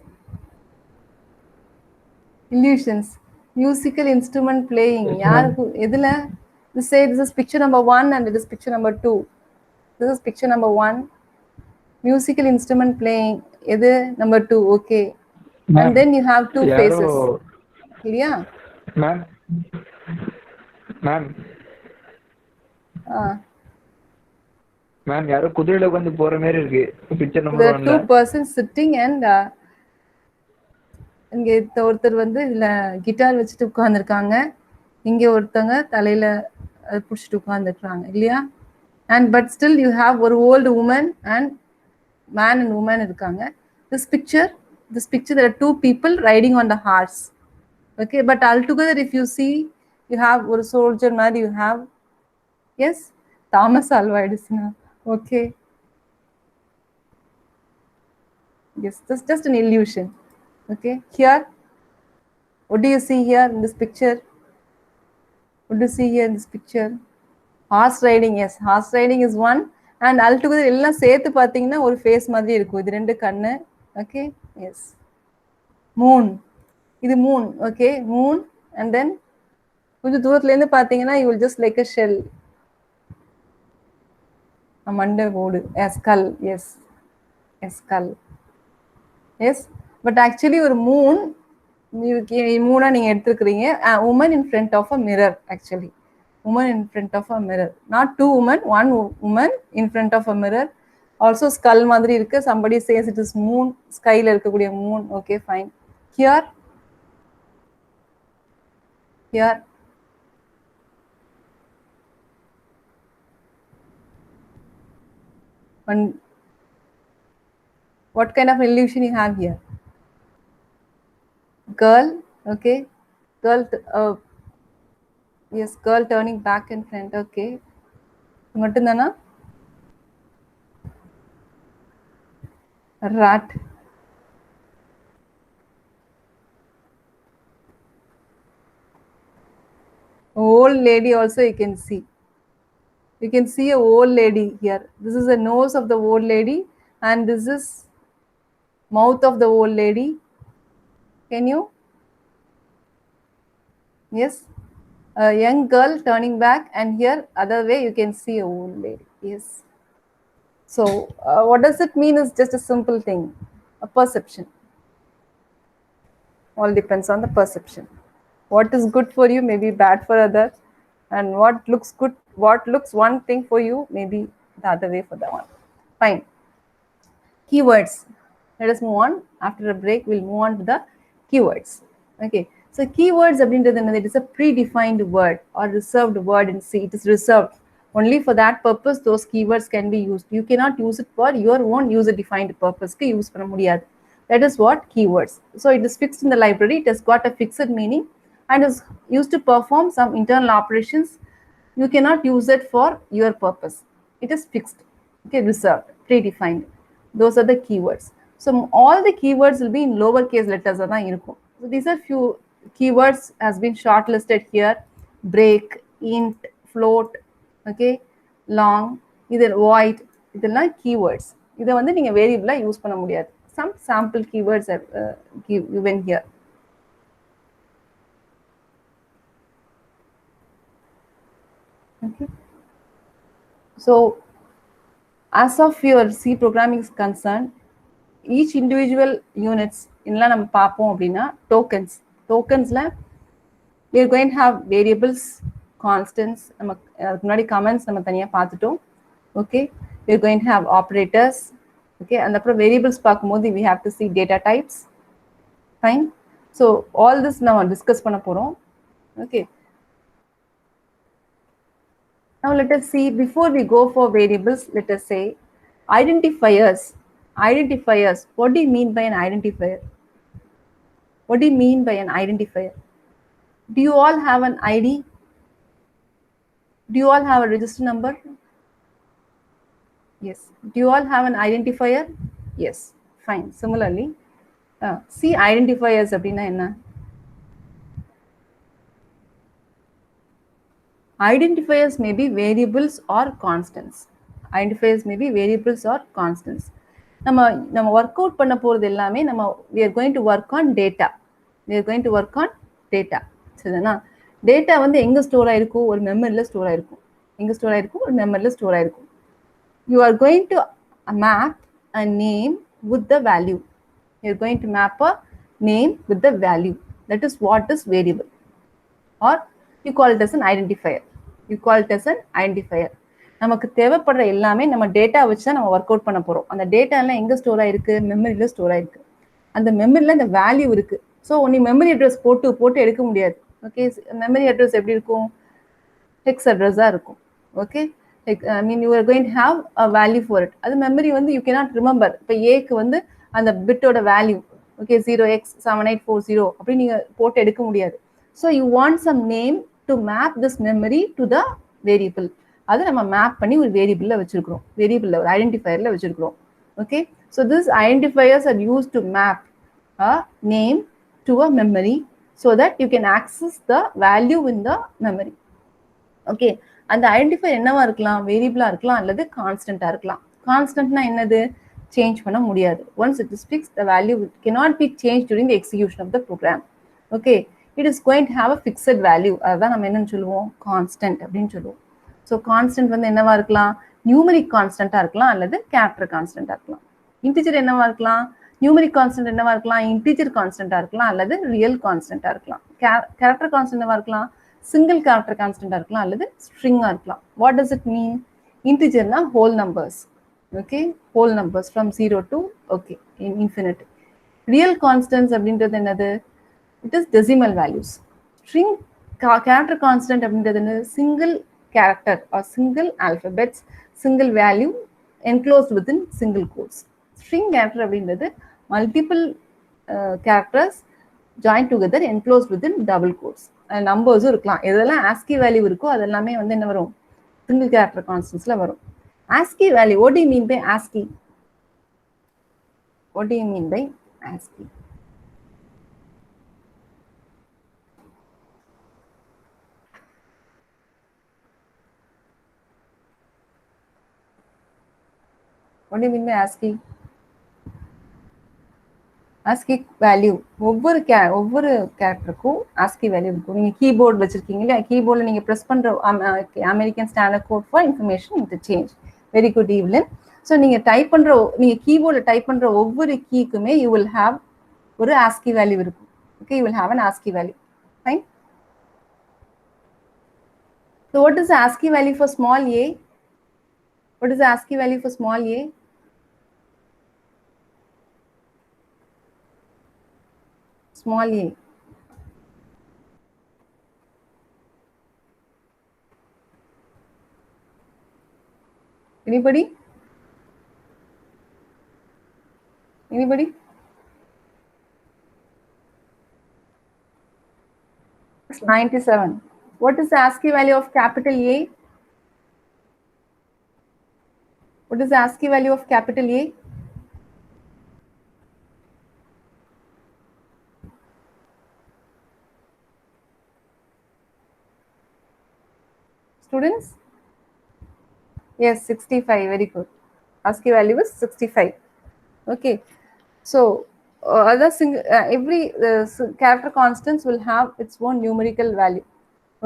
Illusions. Musical instrument playing. யாருக்கு எதுல? This is picture number 1 and it is picture number 2. This is picture number 1. Musical instrument playing. எது? Number 2. Okay. And then you have two faces. Yeah. Ma'am. Ma'am, யாரோ குதிரையில உட்கார்ந்து போற மாதிரி இருக்கு picture number 1ல. There are two persons sitting and இங்க ஒருத்தர் வந்து இதுல கிட்டார் வச்சுட்டு உட்கார்ந்திருக்காங்க. இங்க ஒருத்தங்க தலையில புடிச்சிட்டு உட்கார்ந்திருக்காங்க இல்லையா? And but still you have ஒரு old woman and man and woman இருக்காங்க. This picture there are two people riding on the horse. Okay, but altogether if you see, you have ஒரு soldier மாதிரி you have. Yes, Thomas Alva Edison. Okay. Yes, this is just an illusion. Okay, here, what do you see here in this picture? What do you see here in this picture? Horse riding. Yes, horse riding is one. And altogether எல்லாம் சேர்த்து பார்த்தீங்கன்னா ஒரு face மாதிரி இருக்கும். இது ரெண்டு கண்ணு. Okay, yes. Moon. இது moon. Okay, moon. And then கொஞ்சம் தூரத்துல இருந்து பார்த்தீங்கன்னா you will just like a shell. மண்டை ஓடு. A skull. Yes, a skull. Yes, but actually ஒரு moon மூணா நீங்க எடுத்துக்கிறீங்க. woman in front of a mirror actually. Woman in front of a mirror. Not two women, one woman in front of a mirror. Also skull மாதிரி இருக்கு. Somebody says it is moon. Skyல இருக்கக்கூடிய moon. Okay, fine. Here. And what kind of illusion you have here? Girl. Okay. Girl. Yes, girl turning back and front. Okay. மட்டும்தானா? Rat. Old lady also you can see. You can see a old lady here. This is the nose of the old lady and this is mouth of the old lady. Can you? Yes. A young girl turning back and here other way you can see a old lady. Yes. So what does it mean is just a simple thing, a perception. All depends on the perception. What is good for you may be bad for other, and what looks good, what looks one thing for you may be the other way for the one. Fine. Keywords. Let us move on. After a break, we'll move on to the keywords. Okay. So keywords, it is a predefined word or reserved word in C. It is reserved. Only for that purpose, those keywords can be used. You cannot use it for your own user-defined purpose. Use பண்ண முடியாது. That is what keywords. So it is fixed in the library. It has got a fixed meaning and is used to perform some internal operations. You cannot use it for your purpose. It is fixed. Okay, reserved, predefined. Those are the keywords. So all the keywords will be in lowercase letters. So these are few keywords has been shortlisted here. Break, int, float, okay, long, either void. இதெல்லாம் keywords. இதை வந்து நீங்க வேரியபிளா use பண்ண முடியாது. Some sample keywords are given here. Okay. So as of your C programming is concerned, each individual units இதெல்லாம் நம்ம பார்ப்போம் அப்படின்னா tokens. Tokensல we are going to have variables, constants, நம்ம அதுக்கு முன்னாடி comments நம்ம தனியா பார்த்துட்டோம். Okay, we are going to have operators. Okay, and அப்புறம் variables பார்க்கும்போது we have to see data types. Fine. So all this நம்ம discuss பண்ண போறோம். Okay. Now let us see, before we go for variables, let us say identifiers. Identifiers. What do you mean by an identifier? What do you mean by an identifier? Do you all have an ID? Do you all have a register number? Yes. Do you all have an identifier? Yes. Fine. Similarly, see identifiers அப்படின்னா என்ன? Identifiers may be variables or constants. Identifiers may be variables or constants. நம்ம work out பண்ண போறது எல்லாமே we are going to work on data. We are going to work on data. சரிதானா? Data வந்து எங்க store ஆயிருக்கும்? ஒரு மெமரியில ஸ்டோர் ஆயிருக்கும். எங்க ஸ்டோர் ஆயிருக்கும்? ஒரு மெமரியில ஸ்டோர் ஆயிருக்கும். You are going to map a name with the value. You are going to map a name with the value. That is what is variable. Or you call it as an identifier. You call it as an identifier. நமக்கு தேவைப்படுற எல்லாமே நம்ம data வச்சு தான் நம்ம work out பண்ண போறோம். அந்த டேட்டா எல்லாம் எங்க ஸ்டோர் ஆயிருக்கு? மெமரியில ஸ்டோர் ஆயிருக்கு. அந்த மெமரியில இந்த வேல்யூ இருக்கு. ஸோ நீ மெமரி அட்ரஸ் போட்டு எடுக்க முடியாது. ஓகே, மெமரி அட்ரஸ் எப்படி இருக்கும்? ஹெக்ஸ் அட்ரஸா இருக்கும். Okay, like I mean you are going to have a value for it. அது மெமரி வந்து யூ கேனாட் ரிமெம்பர். இப்போ ஏக்கு வந்து அந்த பிட்டோட வேல்யூ ஓகே 0x7840 அப்படி நீங்க போட்டு எடுக்க முடியாது. So you want some name to map this memory to the variable. அதை நம்ம மேப் பண்ணி ஒரு வேரியபிள்ல வச்சிருக்கிறோம். வேரியபிள்ல ஒரு ஐடென்டிஃபயர்ல வச்சிருக்கிறோம். Okay, so this identifiers are use to map a name to a memory so that you can access the value in the memory. Okay, அந்த identifier என்னவா இருக்கலாம்? வேரியபிளா இருக்கலாம் அல்லது கான்ஸ்டன்டா இருக்கலாம். கான்ஸ்டன்ட்னா என்னது? சேஞ்ச் பண்ண முடியாது. Once it is fixed, the value cannot be changed during the execution of the program. Okay, it is going to have a fixed value. அதான் நம்ம என்னன்னு சொல்லுவோம்? கான்ஸ்டன்ட் அப்படின்னு சொல்லுவோம். ஸோ கான்ஸ்டன்ட் வந்து என்னவா இருக்கலாம்? நியூமரிக் கான்ஸ்டன்டா இருக்கலாம் அல்லது கேரக்டர் கான்ஸ்டன்டா இருக்கலாம். இன்டிஜர் என்னவா இருக்கலாம்? நியூமரிக் கான்ஸ்டன்ட் என்னவா இருக்கலாம்? இன்டிஜர் கான்ஸ்டன்டா இருக்கலாம் அல்லது ரியல் கான்ஸ்டன்டா இருக்கலாம். கேரக்டர் கான்ஸ்டன்ட் என்னவா இருக்கலாம்? சிங்கிள் கேரக்டர் கான்ஸ்டன்டா இருக்கலாம் அல்லது ஸ்ட்ரிங்கா இருக்கலாம். What does it mean? இன்டிஜர்னா whole numbers. Okay, whole numbers from 0 to okay infinite. Real constants அப்படின்றது என்னது? It is decimal values. String character constant அப்படின்றது என்னது? Single character or single alphabets, single value enclosed within single quotes. String character அப்படின்றது multiple characters joined together enclosed within double quotes. நம்பர்ஸும் இருக்கலாம். எதெல்லாம் ASCII value இருக்கோ அதெல்லாமே வந்து என்ன வரும்? single character constantsல வரும். ASCII value, what do you mean by ASCII? What do you mean by ASCII? What do you mean by ASCII? ASCII value ஒவ்வொரு கேரக்டருக்கும் ASCII value இருக்கும். நீங்கள் கீபோர்டு வச்சுருக்கீங்க இல்லையா, கீபோர்டில் நீங்கள் ப்ரெஸ் பண்ணுற American standard code for information interchange. Very good Evelyn. So நீங்கள் கீபோர்டில் டைப் பண்ணுற ஒவ்வொரு கீக்குமே யூ வில் ஹாவ் ஒரு ASCII வேல்யூ இருக்கும். Okay, you will have an ASCII value. Fine. So what is the ASCII value for small a? What is the ASCII value for small a? Small a. Anybody? Anybody? It's 97. What is the ASCII value of capital A? What is the ASCII value of capital A? Students? Yes, 65. Very good. ASCII value is 65. Okay. So every character constants will have its own numerical value.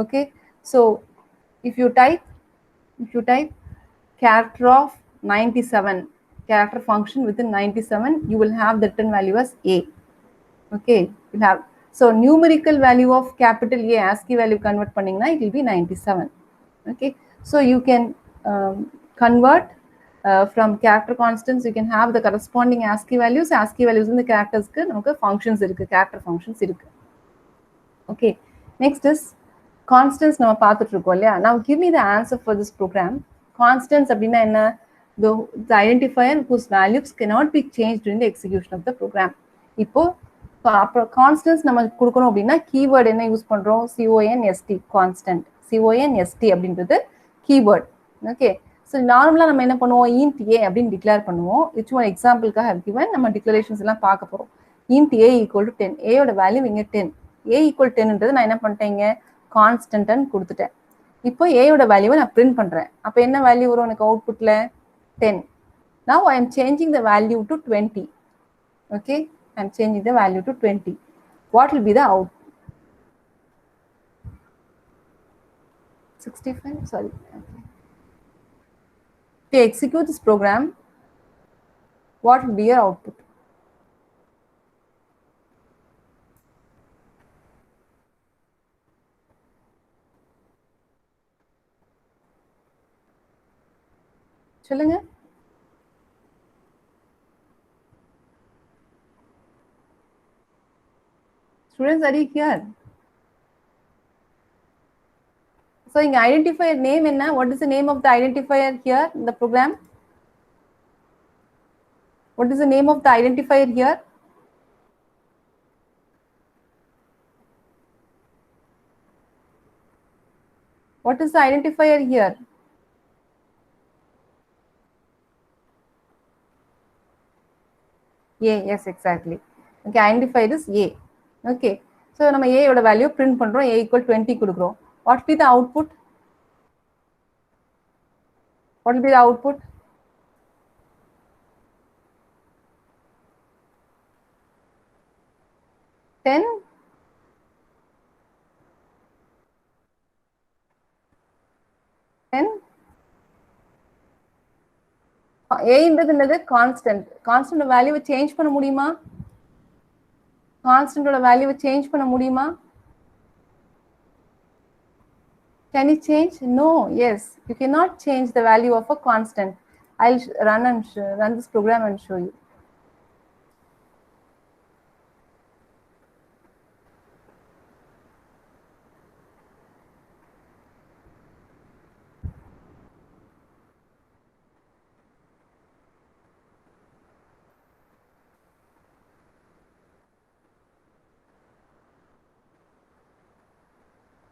Okay. So if you type character of 97, character function within 97, you will have the written value as A. Okay. You have, so numerical value of capital A ASCII value convert panningna it will be 97. Okay. So you can convert from character constants, you can have the corresponding ASCII values. ASCII values in the characters ku namakku functions irukku, character functions irukku. Okay. Next is constants. நம்ம பார்த்துட்டு இருக்கோம் இல்லையா. Now give me the answer for this program. Constants அப்படின்னா என்ன? The identifier whose values cannot be changed during the execution of the program. இப்போ constants நம்ம கொடுக்கணும் அப்படின்னா கீவேர்டு என்ன யூஸ் பண்றோம்? CONST, constant. CONST அப்படின்றது கீவேர்ட். ஓகே. ஸோ நார்மலாக நம்ம என்ன பண்ணுவோம்? int a அப்படின்னு டிக்ளேர் பண்ணுவோம். இட்ஸ் ஒன் எக்ஸாம்பிளுக்காக கிவன், நம்ம டிக்ளரேஷன்ஸ் எல்லாம் பார்க்க போகிறோம். int a equal to 10. ஏயோட வேல்யூ இங்கே 10. a ஈக்குவல் 10ன்றது நான் என்ன பண்ணிட்டேங்க? கான்ஸ்டன்ட்னு கொடுத்துட்டேன். இப்போ ஏயோட வேல்யூவை நான் பிரிண்ட் பண்ணுறேன். அப்போ என்ன வேல்யூ வரும் எனக்கு அவுட்புட்டில்? 10. Now I am changing the value to 20. Okay, I am changing the value to 20. What will be the output? 65. Sorry. Okay. To execute this program, what will be your output? சொல்லுங்க. Students, are you here? So, in identifier name enna? What is the name of the identifier here in the program? What is the name of the identifier here? What is the identifier here? A. Yes, exactly. Okay, identifier is A. Okay. So, நம்ம A ஓட value print பண்றோம். A equal 20 கொடுக்கிறோம். What will be the output? What will be the output? $10. A-ன்றது என்னது? Constant. Constant வேல்யூவை change பண்ண முடியுமா? கான்ஸ்டன்டோட வேல்யூவை change பண்ண முடியுமா? Can you change? No. Yes, you cannot change the value of a constant. I'll run this program and show you.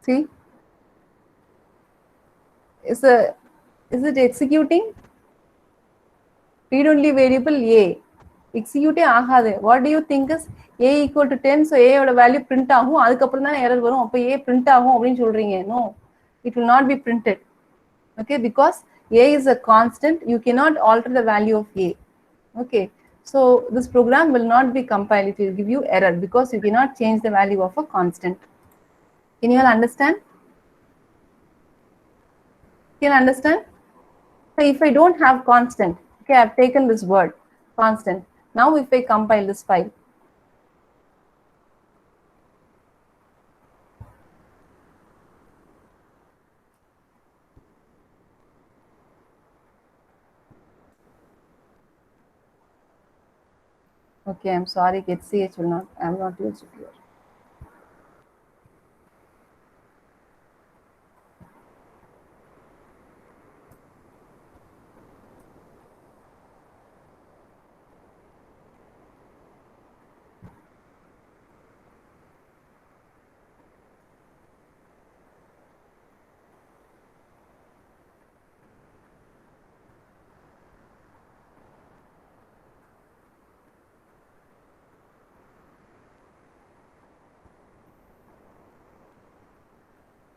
See? Is it executing? Read only variable A. Execute ஆகாது. What do you think is A equal to 10? So A ஓட value print ஆகும். அதுக்கப்புறம் தான் error வரும். அப்போ A print ஆகும் அப்படின்னு சொல்றீங்க. No, it will not be printed. Okay, because A is a constant. You cannot alter the value of A. Okay. So this program will not be compiled. It will give you error because you cannot change the value of a constant. Can you all understand? Can you understand? So if I don't have constant, okay, I've taken this word constant. Now if I compile this file, okay, I'm sorry, getch will not, I'm not used to here.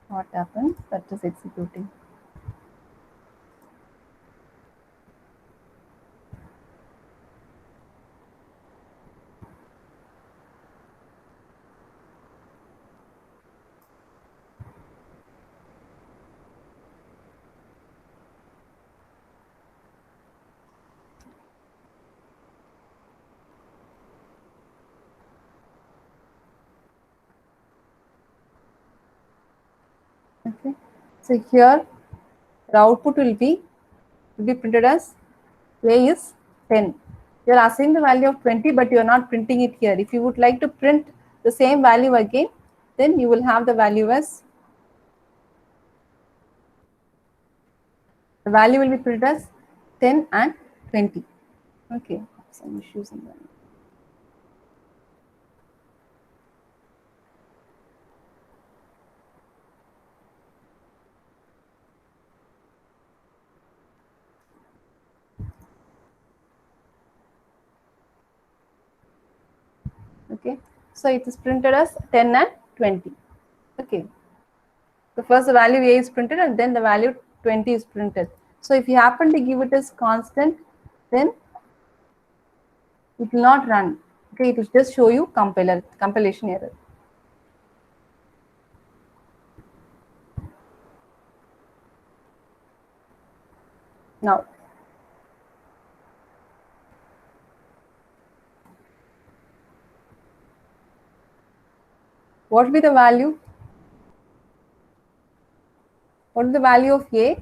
What happens? That is executing. Okay. So here the output will be printed as A is 10. You are asking the value of 20, but you are not printing it here. If you would like to print the same value again, then you will have the value as, the value will be printed as 10 and 20. Okay, some issues in that. Okay, so it is printed as 10 and 20. Okay, so first the value A is printed and then the value 20 is printed. So if you happen to give it as constant, then it will not run. Okay, it will just show you compilation error. Now, what will be the value? What is the value of A?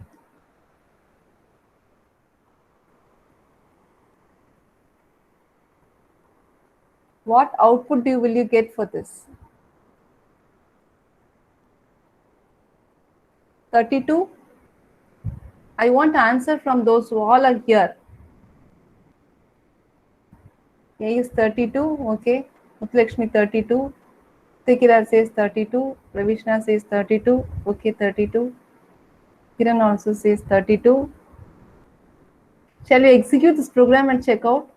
What output will you get for this? 32? I want answer from those who all are here. A is 32, okay. Muthulakshmi 32. Tikira says 32. Ravishna says 32. Okay, 32. Kiran also says 32. Shall we execute this program and check out?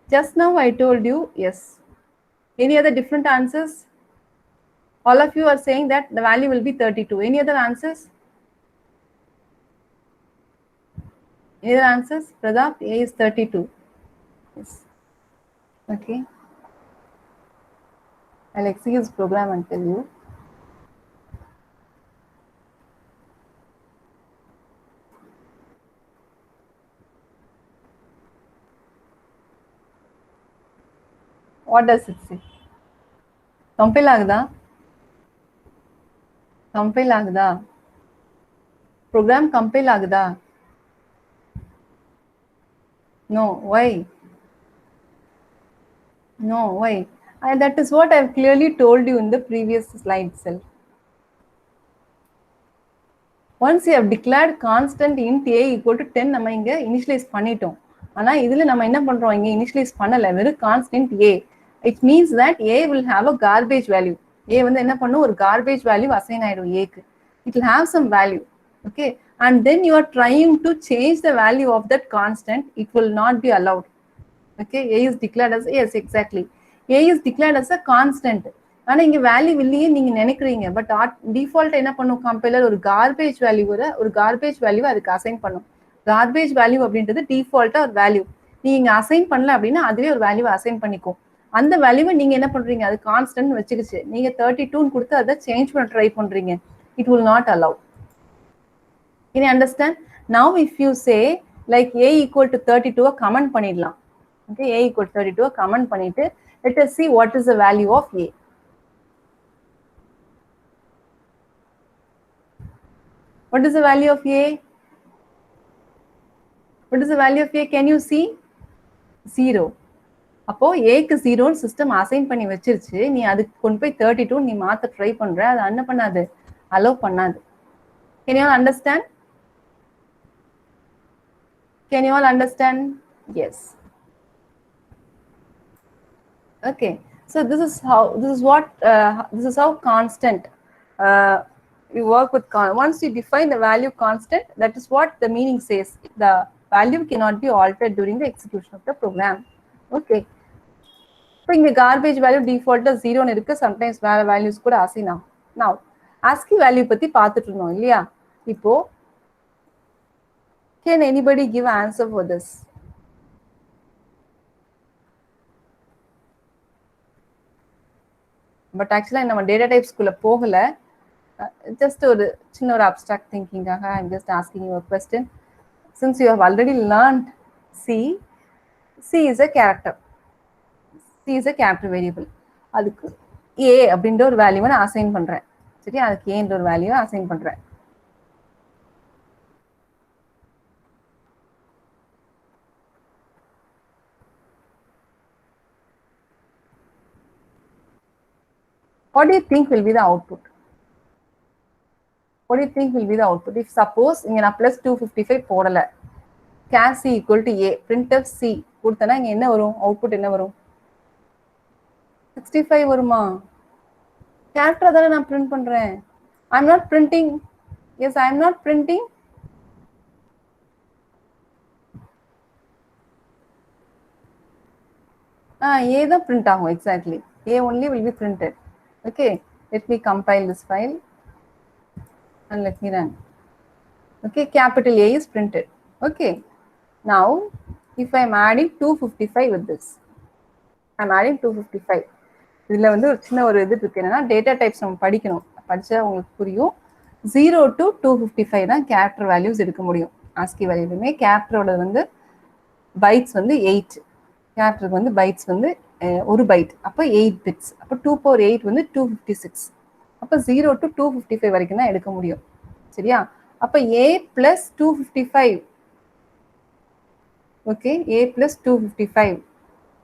Just now I told you yes. Any other different answers? All of you are saying that the value will be 32. Any other answers? Any other answers? Pradap, A is 32. Yes. Okay. I'll execute this program and tell you. What does it say? Compile agda? Compile agda? Program compile agda? No, why? No, why? And that is what I've clearly told you in the previous slide itself. Once you have declared constant int A equal to 10, நம்ம இங்க initialize பண்ணிட்டோம். ஆனா இதுல நம்ம என்ன பண்றோம், இங்க initialize பண்ணல, வெறும் constant A. It means that A will have a garbage value. A வந்து என்ன பண்ணும், ஒரு garbage value assign ஆயிடும் A க்கு. It will have some value. Okay, and then you are trying to change the value of that constant. It will not be allowed. Okay, A is declared as, yes, exactly. A is declared as a constant. ஆனா இங்க value இல்லையே நீங்க நினைக்கிறீங்க, but default என்ன பண்ணும், compiler ஒரு garbage value அதுக்கு assign பண்ணும். கார்பேஜ் வேல்யூ அப்படின்றது டிஃபால்ட்டா ஒரு வேல்யூ. நீங்க அசைன் பண்ணல அப்படின்னா அதுவே ஒரு வேல்யூ அசைன் பண்ணிக்கும். அந்த வேல்யூவை நீங்க என்ன பண்றீங்க, அது கான்ஸ்டன்ட் வச்சுக்கிச்சு, நீங்க 32 கொடுத்து அதை சேஞ்ச் பண்ண ட்ரை பண்றீங்க. It will not allow. Can you understand? Now if you say like a equal to 32 comment பண்ணிடலாம். Okay, a equal to 32 comment பண்ணிட்டு let us see what is the value of a. What is the value of a? What is the value of a? Can you see? 0. அப்போ ஏக்கு 0 system assign பண்ணி வச்சிருச்சு. நீ அதுக்கு கொண்டு போய் 32 நீ மாத்த ட்ரை பண்ற, அது என்ன பண்ணாது, அலோவ் பண்ணாது. Can you all understand? Can you all understand? Yes. Okay. So this is how constant you work with. Once you define the value constant, that is what the meaning says. The value cannot be altered during the execution of the program. Okay. So in the garbage value default 0 இருக்கு, sometimes வேற values கூட assign ஆகும். Now ASCII value பத்தி பார்த்துட்டு இருந்தோம் இல்லையா? இப்போ can anybody give answer for this? But actually நம்ம data types குள்ள போகல. Just ஒரு சின்ன ஒரு abstract thinking ஆக I'm just asking you a question. Since you have already learned C is a character. C is a character variable. அதுக்கு a அப்படின்ற ஒரு வேல்யூவை நான் அசைன் பண்றேன். சரி, அதுக்கு a என்ற ஒரு வேல்யூவை அசைன் பண்றேன். What do you think will be the output? What do you think will be the output? If suppose இங்க நான் plus 255 போடல, char c equal to a, printf c கொடுத்தனா இங்க என்ன வரும், அவுட்புட் என்ன வரும், 65 வருமா? character தானே நான் print பண்றேன். I'm not printing. Yes, I'm not printing. A தான் print ஆகும். Exactly. A only will be printed. Okay, let me compile this file and let me run. Okay, capital A is printed. Okay, now if I am adding 255 with this, I am adding 255. இதுல வந்து ஒரு சின்ன ஒரு இது இருக்கு, என்னன்னா data types நம்ம படிக்கணும், படிச்சா உங்களுக்கு புரியும். 0 to 255 தான் கேரக்டர் வேல்யூஸ் எடுக்க முடியும். ASCII வேல்யூலுமே கேரக்டரோட வந்து பைட்ஸ் வந்து 8, கேரக்டருக்கு வந்து பைட்ஸ் வந்து ஒரு பைட், அப்போ 8 பிட்ஸ், அப்போ 2/8 வந்து 256, அப்போ 0 to 255 வரைக்கும் தான் எடுக்க முடியும். சரியா? அப்போ a plus 255. Okay, a plus 255.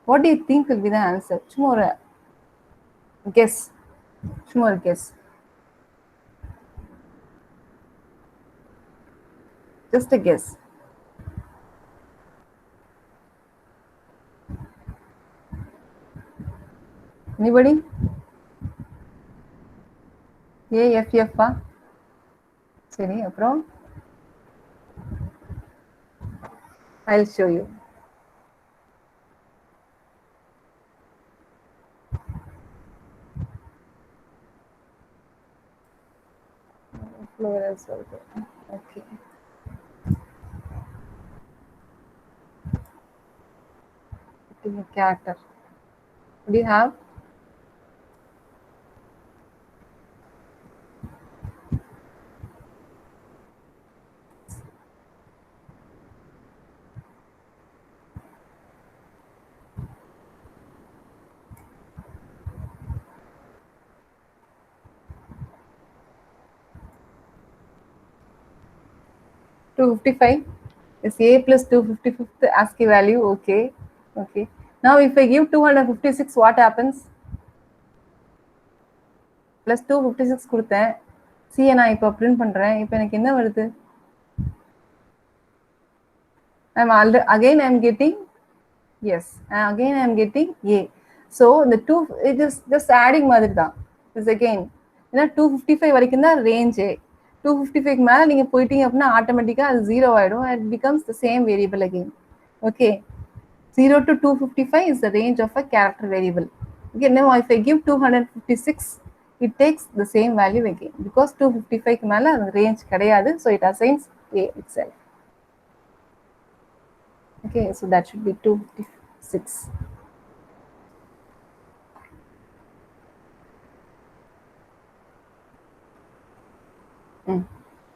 What do you think will be the answer? சும்மா ஒரு guess. சும்மா ஒரு guess. Just a guess. Anybody? AFF சரி, அப்புறம் I'll show you. Okay. Character. What do you have? $255 is a plus 255th ASCII value. Okay, okay. Now if I give 256, what happens? Plus 256 கொடுத்தேன், C நான் இப்போ print பண்றேன், இப்போ எனக்கு என்ன வருது? I'm getting, yes, again I'm getting A. So the two, it is just adding மாதிரி தான். This again, ஏன்னா 255 வரைக்கும் தான் range. 255 மேல நீங்க போயிட்டீங்க அப்படின்னா ஆட்டோமேட்டிக்கா அது 0 ஆயிடும். It becomes the same variable again. Okay, 0 to 255 is the range of a character variable. Okay, now if I give 256, it takes the same value again because 255 மேல range கிடையாது, so it assigns A itself. Okay, so that should be 256.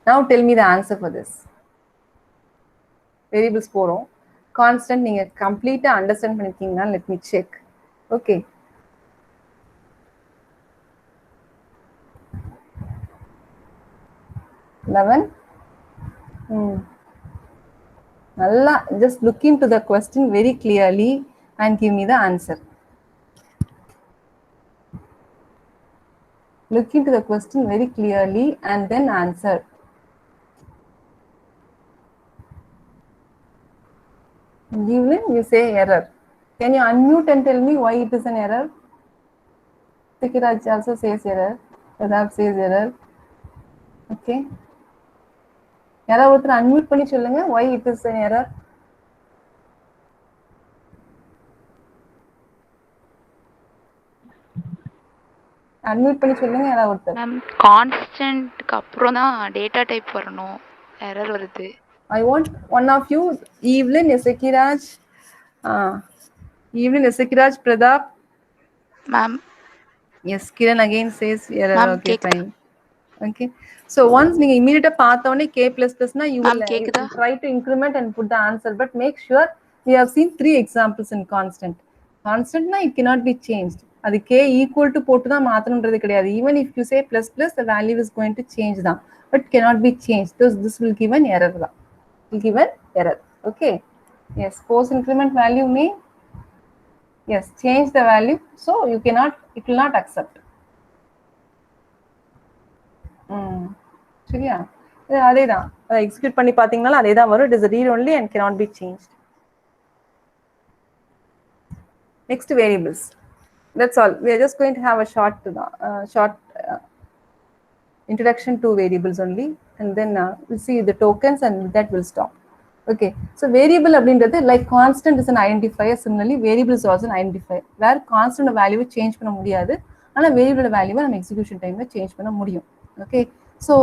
Now tell me the answer for this. Variables போறோம். Constant நீங்க complete understand பண்ணிருக்கீங்கன்னா let me check. Okay. Eleven. Nalla, just look into the question very clearly and give me the answer. Look into the question very clearly and then answer. Given, you say error. Can you unmute and tell me why it is an error? Tikiraj also says error. Pradap says error. Okay. யாராவது ஒருத்தர் unmute பண்ணி சொல்லுங்க why it is an error. Unmute பண்ணி சொல்லுங்க யாராவது ஒருத்தர். Ma'am கான்ஸ்டன்ட்க்கு அப்புறம் தான் டேட்டா டைப் வரணும், எரர் வருது. I want one of you, Evelyn, Esekiraj, Evelyn, Esekiraj, Pradap. Ma'am Yes, Kiran again says error. Ma'am, Okay, கேக்குதா? fine. Okay. So once நீங்க immediate பார்த்தோனே k++ na you will கேக்குதா? try to increment and put the answer, but make sure we have seen 3 examples in constant. Constant na it cannot be changed. அது k equal to போட்டு தான் மாத்தணும்ன்றது கிடையாது. Even if you say plus the value is going to change தான், but cannot be changed. This will give an error தான். Will give an error. Okay. Yes, post increment value may yes change the value, so you cannot, it will not accept. சரியா, அதே தான் execute பண்ணி பாத்தீங்கன்னா அதே தான் வரும். It is a read only and cannot be changed. Next, variables. That's all. We are just going to have a short introduction to variables only, and then we'll see the tokens and that will stop. Okay, so variable அப்படின்றது like constant is an identifier. Similarly, variable is also an identifier. Where constant value change பண்ண முடியாது, ஆனா variable value நம்ம execution time ல change பண்ண முடியும். Okay, so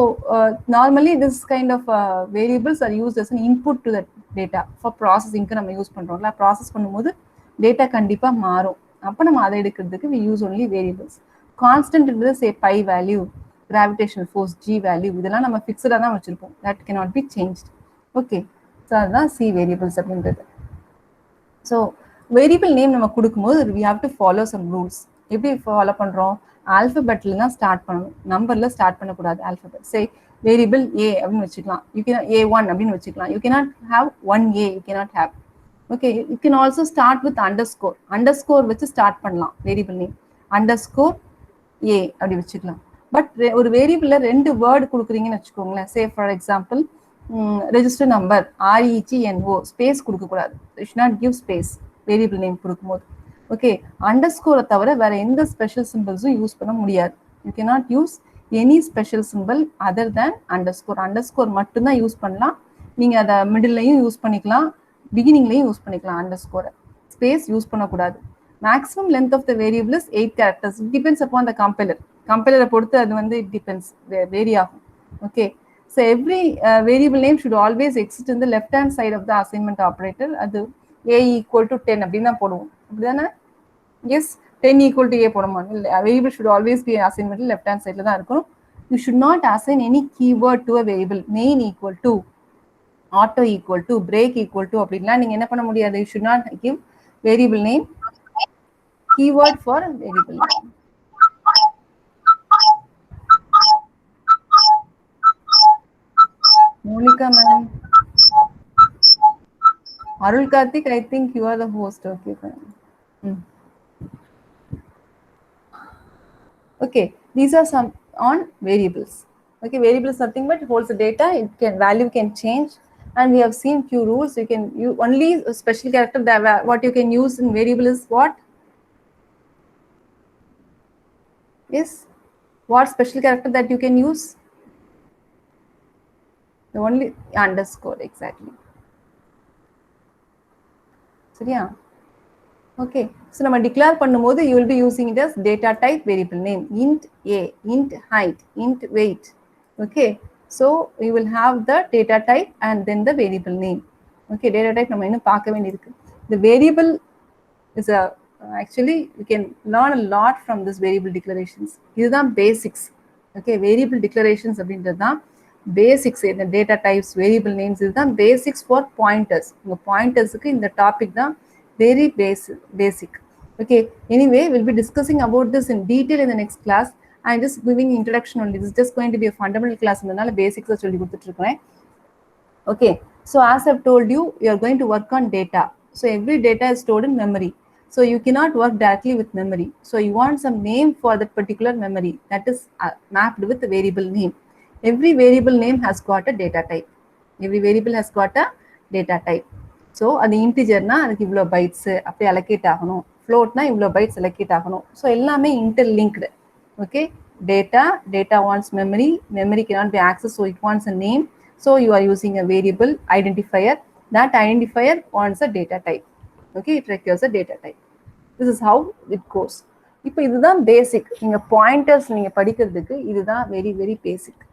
normally this kind of variables are used as an input to the data for processing. நம்ம use பண்றோம்ல, process பண்ணும்போது data கண்டிப்பா மாறும். அப்ப நம்ம அதை எடுக்கிறதுக்கு we use only variables. Constant is say pi value, gravitational force g value, இதெல்லாம் நம்ம ஃபிக்ஸ்டா தான் வச்சிருப்போம். That cannot be changed. Okay, so அதுதான் C variables அப்படின்றது. So variable name நம்ம கொடுக்கும்போது we have to follow some rules. எப்படி ஃபாலோ பண்றோம்? ஆல்பபெட்ல தான் ஸ்டார்ட் பண்ணணும், நம்பர்ல ஸ்டார்ட் பண்ணக்கூடாது. ஆல்பபெட் say variable a அப்படின்னு வச்சுக்கலாம், you can a1 அப்படின்னு வச்சுக்கலாம். You cannot have 1a, you cannot have. Okay, you can also start with underscore. Underscore வச்சு ஸ்டார்ட் பண்ணலாம் வேரியபிள் நேம். underscore a அப்படி வச்சுக்கலாம். பட் ஒரு வேரியபிள்ல 2 வேர்டு கொடுக்குறீங்கன்னு வச்சுக்கோங்களேன். சே for example register number REGNO space கொடுக்கக்கூடாது. you should not give space variable name கொடுக்கும்போது. Okay, அண்டர்ஸ்கோரை தவிர வேற எந்த ஸ்பெஷல் சிம்பிள்ஸும் யூஸ் பண்ண முடியாது. you cannot use any special symbol other than underscore. Underscore மட்டும்தான் யூஸ் பண்ணலாம். நீங்க அதை மிடில்லையும் யூஸ் பண்ணிக்கலாம், பிகினிங்லையும் யூஸ் பண்ணிக்கலாம். அண்டர்ஸ்கோரை ஸ்பேஸ் யூஸ் பண்ணக்கூடாது. Maximum length of the variable is 8 characters. It depends upon the compiler. கம்பைலரை பொறுத்து அது வந்து it depends, vary ஆகும். Okay, so every variable name should always exist in the left hand side of the assignment operator. அது a equal to 10 அப்படின்னு தான் போடுவோம், அப்படிதானே? Yes, 10 equal to a போடுமா? இல்லை, variable should always be assignment left hand sideல தான் இருக்கணும். You should not assign any keyword to a variable. main equal to, auto equal to, break equal to அப்படின்லாம் நீங்க என்ன பண்ண முடியாது. You should not give variable name keyword for a variable name. Monica ma'am, Arul Karthik, I think you are the host. Okay, fine. Okay, these are some on variables. Okay, variable is nothing but holds the data. It can, value can change, and we have seen few rules. You can use only a special character that what you can use in variable is what? Yes, what special character that you can use? The only underscore, exactly. சரியா? Okay, so நம்ம declare பண்ணும்போது you will be using it as data type variable name, int a, int height, int weight. Okay, so you will have the data type and then the variable name. Okay, data type நம்ம இன்னும் பார்க்க வேண்டியிருக்கு. The variable is a actually we can learn a lot from this variable declarations. இதுதான் basics. Okay, variable declarations அப்படின்றது தான் basics. இந்த data types, variable names இதுதான் basics for pointers. உங்க pointersக்கு இந்த topic தான் very basic. Okay, anyway, we'll be discussing about this in detail in the next class. I'm just giving introduction only. This is just going to be a fundamental class. அதனால basics சொல்லி கொடுத்துட்டு இருக்கேன். Okay, so as I've told you, you are going to work on data. So every data is stored in memory. So you cannot work directly with memory. So you want some name for that particular memory that is mapped with a variable name. Every variable name has got a data type. Every variable has got a data type. So அது இன்டிஜர்னா அதுக்கு இவ்வளோ bytes அப்படி allocate ஆகணும், ஃப்ளோட்னா இவ்வளோ bytes allocate ஆகணும். So எல்லாமே interlinked. Okay, data wants memory cannot be accessed, so it wants a name. So you are using a variable identifier. That identifier wants a data type. Okay, it requires a data type. This is how it goes. இப்போ இதுதான் பேசிக். நீங்கள் pointers நீங்கள் படிக்கிறதுக்கு இதுதான் very very basic.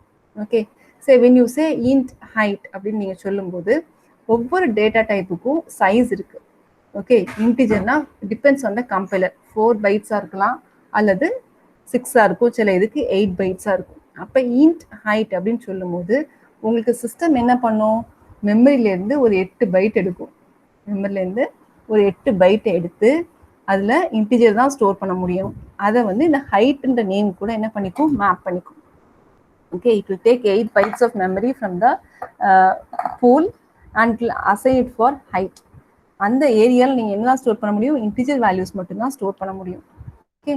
Okay, so when you say int height அப்படின்னு நீங்கள் சொல்லும்போது ஒவ்வொரு டேட்டா டைப்புக்கும் சைஸ் இருக்கு. ஓகே, இன்டிஜர்னா டிபெண்ட்ஸ் ஆன் த கம்பைலர். 4 பைட்ஸாக இருக்கலாம் அல்லது 6ஆக இருக்கும், சில இதுக்கு 8 பைட்ஸாக இருக்கும். அப்போ int height அப்படின்னு சொல்லும்போது உங்களுக்கு சிஸ்டம் என்ன பண்ணும், மெமரியிலேருந்து ஒரு 8 பைட் எடுக்கும். மெமரியிலேருந்து ஒரு 8 பைட்டை எடுத்து அதில் இன்டிஜர் தான் ஸ்டோர் பண்ண முடியும். அதை வந்து இந்த ஹைட்ன்ற நேம் கூட என்ன பண்ணிக்கும், மேப் பண்ணிக்கும். Okay, it will take 8 bytes of memory from the pool and assign it for height. அந்த ஏரியாவில் நீங்கள் என்ன ஸ்டோர் பண்ண முடியும், இன்டிஜர் வேல்யூஸ் மட்டும்தான் ஸ்டோர் பண்ண முடியும். Okay,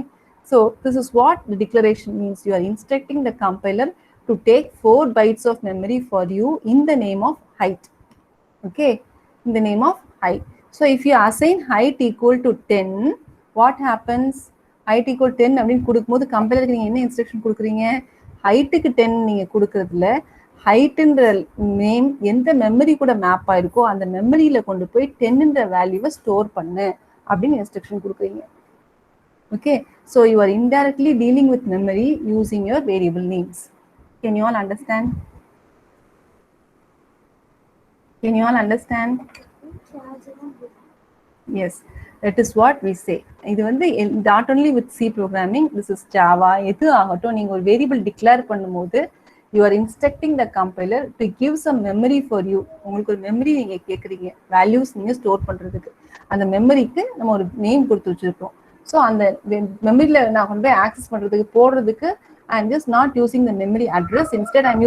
so this is what the declaration means. You are instructing the compiler to take 4 bytes of memory for you in the name of height. Okay, in the name of height. So if you assign height equal to 10, what happens? Height equal 10 அப்படின்னு கொடுக்கும்போது கம்பைலருக்கு நீங்கள் என்ன instruction கொடுக்குறீங்க, ஹைட்டுக்கு 10 நீங்கள் கொடுக்கறதுல ஹைட்டுன்ற name எந்த memory கூட மேப் ஆயிருக்கோ அந்த மெமரியில் கொண்டு போய் 10ன்ற வேல்யூவை ஸ்டோர் பண்ணு அப்படின்னு இன்ஸ்ட்ரக்ஷன் கொடுக்குறீங்க. Okay, so you are indirectly dealing with memory using your variable names. Can you all understand? Can you all understand? Yes, that is what we say. இது வந்து not only with C programming, this is Java. எது ஆகட்டும், நீங்கள் ஒரு variable declare பண்ணும்போது you are instructing the compiler to give some memory for you. உங்களுக்கு ஒரு memory நீங்கள் கேட்குறீங்க, வேல்யூஸ் நீங்கள் ஸ்டோர் பண்ணுறதுக்கு. அந்த மெமரிக்கு நம்ம ஒரு நேம் கொடுத்து வச்சுருக்கோம். ஸோ அந்த மெமரியில் நான் கொண்டு போய் ஆக்சஸ் பண்ணுறதுக்கு போடுறதுக்கு I am just not using the memory address, instead I am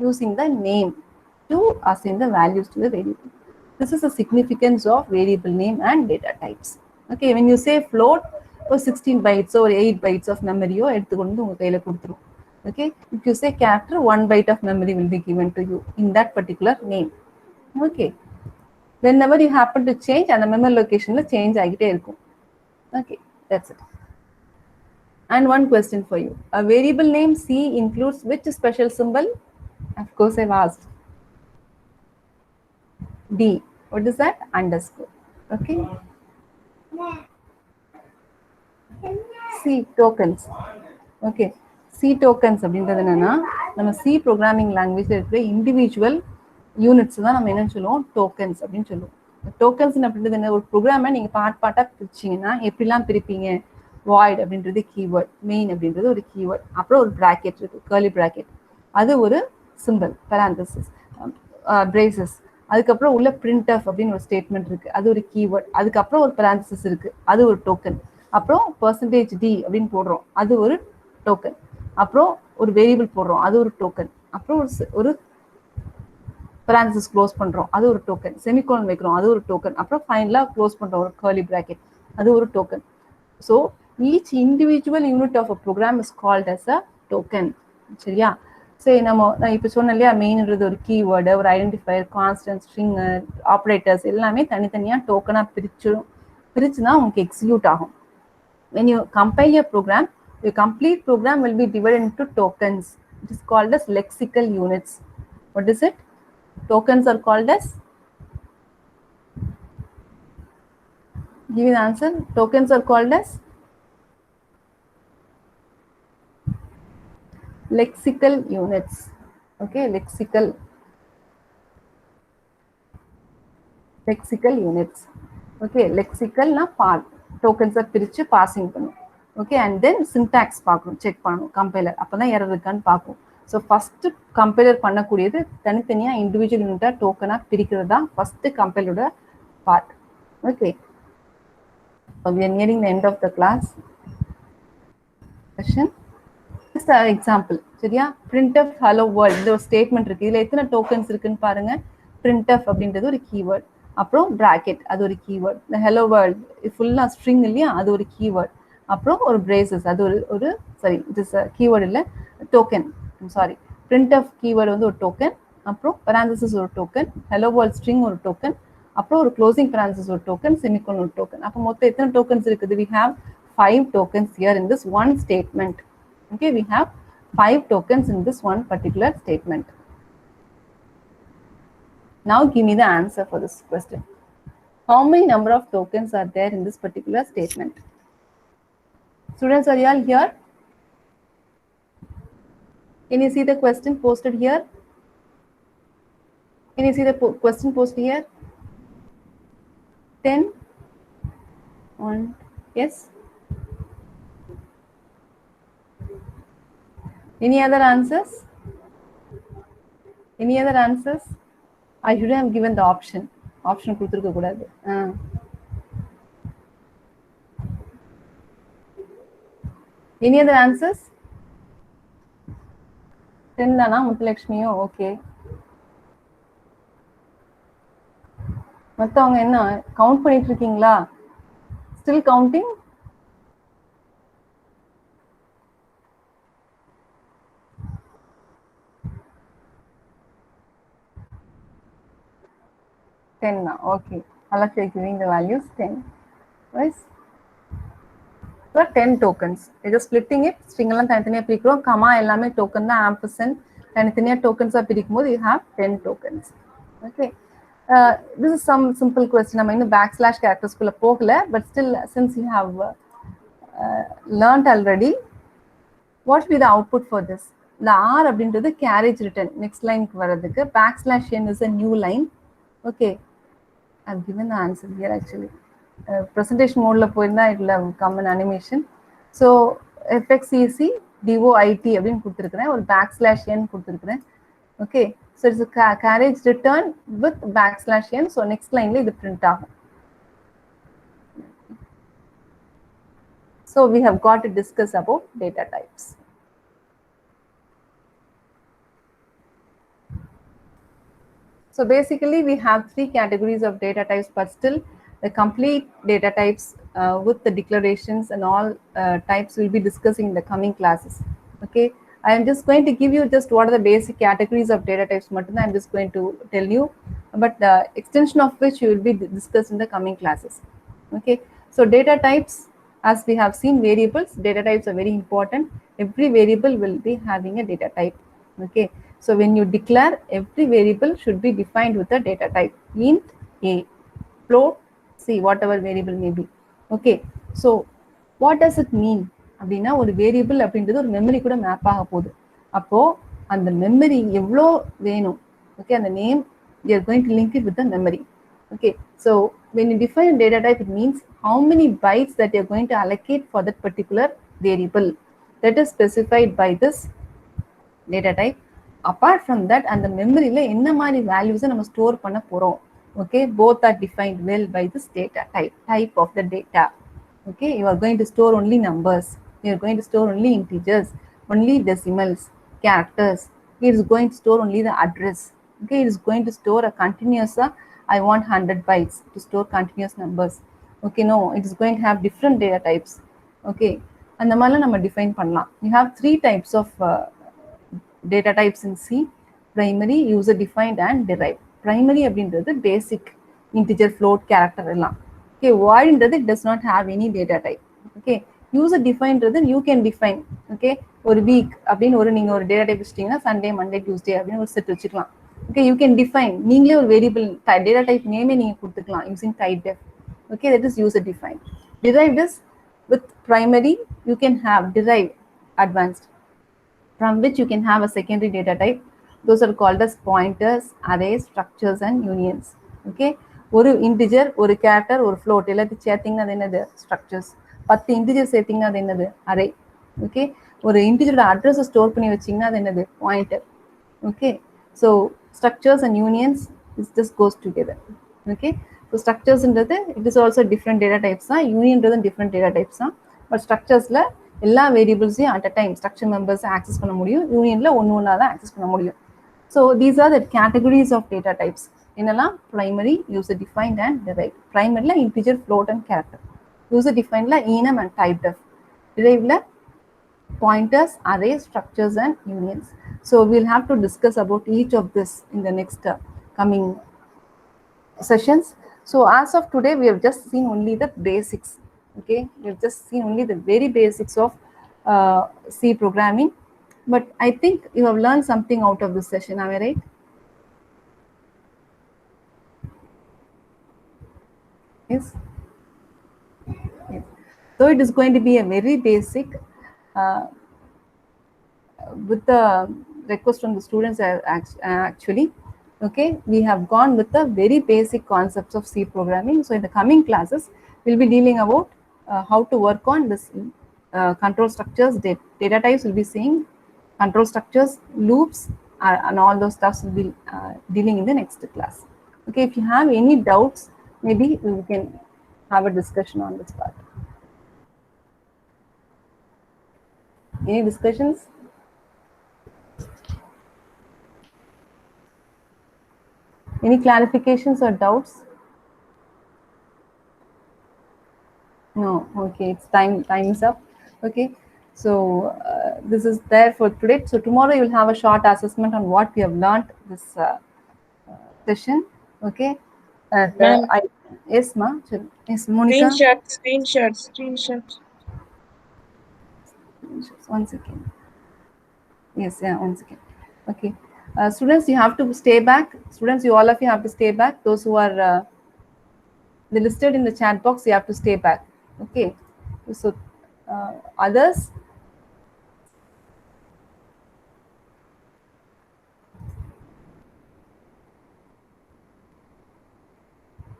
using the name to assign the values to the variable. This is the significance of variable name and data types. Okay, when you say float or 16 bytes or 8 bytes of memory எடுத்துக்கொண்டு உங்கள் கையில் கொடுத்துரும். Okay, if you say character, 1 byte of memory will be given to you in that particular name. Okay, whenever you happen to change, and the memory location change ஆகிட்டே இருக்கும். Okay, that's it. And one question for you. A variable name C includes which special symbol? Of course, I've asked. D. What is that? Underscore. Okay. C. Tokens. Okay. C tokens அப்படின்றது என்னன்னா, நம்ம C programming லாங்குவேஜில் இருக்கிற individual units தான் நம்ம என்ன சொல்லுவோம், tokens அப்படின்னு சொல்லுவோம். டோக்கன்ஸ் அப்படின்றது என்ன, ஒரு ப்ரோக்ராமை நீங்கள் பார்ட்டாக பிரிச்சிங்கன்னா எப்படிலாம் பிரிப்பீங்க, வாய்ட் அப்படின்றது கீவேர்ட், மெயின் அப்படின்றது ஒரு கீவேர்ட், அப்புறம் ஒரு ப்ராக்கெட் இருக்குது, கர்லி ப்ராக்கெட், அது ஒரு சிம்பிள், பெராந்தசிஸ், பிரேசஸ், அதுக்கப்புறம் உள்ள பிரிண்ட் ஆஃப் அப்படின்னு ஒரு ஸ்டேட்மெண்ட் இருக்குது, அது ஒரு கீவேர்ட், அதுக்கப்புறம் ஒரு பெராந்தசிஸ் இருக்குது, அது ஒரு டோக்கன், அப்புறம் %d அப்படின்னு போடுறோம், அது ஒரு டோக்கன், அப்புறம் ஒரு வேரியபிள் போடுறோம், அது ஒரு டோக்கன், அப்புறம் ஒரு parenthesis க்ளோஸ் பண்ணுறோம், அது ஒரு டோக்கன், செமிகோலன் வைக்கிறோம், அது ஒரு டோக்கன், அப்புறம் ஃபைனலாக க்ளோஸ் பண்ணுறோம் ஒரு கர்லி ப்ராக்கெட், அது ஒரு token. So each individual unit of a program is called as a token. சரியா? சரி, நான் இப்போ சொன்னேன் இல்லையா, மெயின்ன்றது ஒரு கீவேர்டு, ஒரு ஐடென்டிஃபயர், கான்ஸ்டன்ட், ஸ்ட்ரிங், ஆப்ரேட்டர்ஸ் எல்லாமே தனித்தனியாக டோக்கனாக பிரித்து தான் உங்களுக்கு எக்ஸிக்யூட் ஆகும். When you compile your program, your complete program will be divided into tokens. It is called as lexical units. What is it? Tokens are called as? Give me the answer. Tokens are called as? Lexical units. Okay, lexical. lexical units. Okay, lexical na part tokens பிரிச்சு passing பண்ணும். Okay, and then syntax பார்க்கணும், check பண்ணணும் compiler, அப்பதான் error இருக்கான்னு பார்க்கும். So first compiler பண்ணக்கூடியது தனித்தனியாக individual யூனிட்டாக டோக்கனாக பிரிக்கிறது தான் ஃபர்ஸ்ட் கம்பைலரோட part. Okay, we are nearing the end of the class session. Just an example, சரியா? printf hello world இந்த ஒரு ஸ்டேட்மெண்ட் இருக்கு. இதுல எத்தனை டோக்கன்ஸ் இருக்குன்னு பாருங்க. printf அப்படின்றது ஒரு கீவேர்ட், அப்புறம் bracket அது ஒரு கீவேர்ட், இந்த hello world ஃபுல்லா ஸ்ட்ரிங் இல்லையா, அது ஒரு கீவேர்ட், அப்புறம் ஒரு braces அது ஒரு சாரி இட் இஸ் கீவேர்ட் இல்ல டோக்கன், சாரி printf கீவேர்ட் வந்து ஒரு டோக்கன், அப்புறம் parenthesis ஒரு டோக்கன், hello world string ஒரு டோக்கன், அப்புறம் ஒரு க்ளோசிங் parenthesis ஒரு டோக்கன், செமிகோலன் ஒரு டோக்கன். அப்போ மொத்தம் எத்தனை டோக்கன்ஸ் இருக்குது? we have 5 tokens here in this one statement. Okay, we have 5 tokens in this one particular statement. Now give me the answer for this question. How many number of tokens are there in this particular statement? Students, are you all here? Can you see the question posted here? Can you see the question posted here? 10? 1? Yes? Any other answers? Any other answers? I should have given the option. Option கொடுத்திருக்க கூடாது. Any other answers? 10 தானா முத்துலட்சுமியோ? Okay, மத்தவங்க என்ன count பண்ணிட்டு இருக்கீங்களா? Still counting? now. Okay, Alex is giving the values 10. Right? So 10 tokens. We are just splitting it. String எல்லாம் தனித்தனியா பிரிக்கிறோம். கமா எல்லாமே டோக்கன் தான். ஆம்பர்சன்ட் தனித்தனியா டோக்கன்ஸா பிரிக்கும்போது you have 10 tokens. Okay. This is some simple question. நம்ம இன்னும் backslash characters குள்ள போகல, but still since you have learned already, what will be the output for this? The R அப்படின்றது carriage return. Next line வரதுக்கு backslash n is a new line. Okay. I've given the answer here actually. Presentation mode la poirna it will have come an animation. So fxec doit அப்படினு கொடுத்திருக்கேன், ஒரு backslash n கொடுத்திருக்கேன். Okay, so it's a carriage return with backslash n. So next line la இது print ஆகும். So we have got to discuss about data types. So basically we have 3 categories of data types, but still the complete data types with the declarations and all types will be discussing in the coming classes. Okay, I am just going to give you just what are the basic categories of data types. I am just going to tell you, but the extension of which you will be discussed in the coming classes. Okay, so data types, as we have seen variables, data types are very important. Every variable will be having a data type. Okay, so when you declare, every variable should be defined with a data type. Int a, float c, whatever variable may be. Okay, so what does it mean? அப்படின்னா ஒரு variable அப்படின்றது ஒரு memory கூட map ஆக போகுது. அப்போ அந்த memory எவ்வளோ வேணும்? ஓகே, அந்த name you are going to link it with the memory. Okay, so when you define data type, it means how many bytes that you are going to allocate for that particular variable that is specified by this data type. Apart from that, and the memory la enna mari values நம்ம store பண்ண போறோம். Okay, both are defined well by this data type of the data. Okay, you are going to store only numbers, you are going to store only integers, only decimals, characters. It is going to store only the address. Okay, it is going to store a continuous I want 100 bytes to store continuous numbers. Okay, no, it is going to have different data types. Okay, and the mala nama define பண்ணலாம். You have 3 types of data types in C: primary, user defined and derived. Primary அப்படின்றது basic integer, float, character எல்லாம். Okay, void என்றது does not have any data type. Okay, user defined you can define. Okay, ஒரு week அப்படின்னு ஒரு நீங்க ஒரு data type வச்சிட்டீங்கன்னா Sunday, Monday, Tuesday அப்படின்னு ஒரு செட் வச்சுக்கலாம். Okay, you can define, நீங்களே ஒரு variable data type name நீங்க கொடுத்துக்கலாம் using typedef. Okay, that is user defined. Derived is with primary you can have derived advanced, from which you can have a secondary data type. Those are called as pointers, arrays, structures and unions. Okay, ஒரு integer, ஒரு character, ஒரு float எல்லாத்தையும் சேர்த்திங்கன்னா அது என்னது? Structures. 10 integer சேர்த்திங்கன்னா அது என்னது? அரே. ஓகே, ஒரு இன்டிஜரோட அட்ரஸை ஸ்டோர் பண்ணி வச்சிங்கன்னா அது என்னது? Pointer. Okay, so structures and unions is just goes together. Okay, so ஸ்ட்ரக்சர்ஸ்ன்றது it is also different data types தான், யூனியன்றது டிஃப்ரெண்ட் டேட்டா டைப்ஸ் தான். பட் ஸ்ட்ரக்சர்ஸில் எல்லா வேரியபிள்ஸையும் அட் அ டைம் ஸ்ட்ரக்சர் மெம்பர்ஸை ஆக்சஸ் பண்ண முடியும், யூனியனில் ஒன்று ஒன்றா தான் ஆக்சஸ் பண்ண முடியும். So these are the categories of data types. என்னெல்லாம்? Primary, user defined and derive. ப்ரைமரியில் integer, float and character. User டிஃபைன்ல enum and type def. Derived pointers, arrays, structures and unions. So we'll have to discuss about each of this in the next coming sessions. So as of today, we have just seen only the basics. Okay, we have just seen only the very basics of C programming. But I think you have learned something out of this session. Am I right? Yes. Yes. So it is going to be a very basic, with the request from the students actually. Okay, we have gone with the very basic concepts of C programming. So in the coming classes, we'll be dealing about how to work on this control structures, data types. We'll be seeing control structures, loops, and all those stuffs will be dealing in the next class. Okay, if you have any doubts, maybe we can have a discussion on this part. Any discussions? Any clarifications or doubts? No. Okay, it's time is up. Okay, so this is there for today. So tomorrow you'll have a short assessment on what we have learned this session. Okay, yes ma. Yes, Monica. Screenshots. One second. Yes, yeah, 1 second. Okay, students, you have to stay back. Students, all of you have to stay back. Those who are listed in the chat box, you have to stay back. Okay, so others,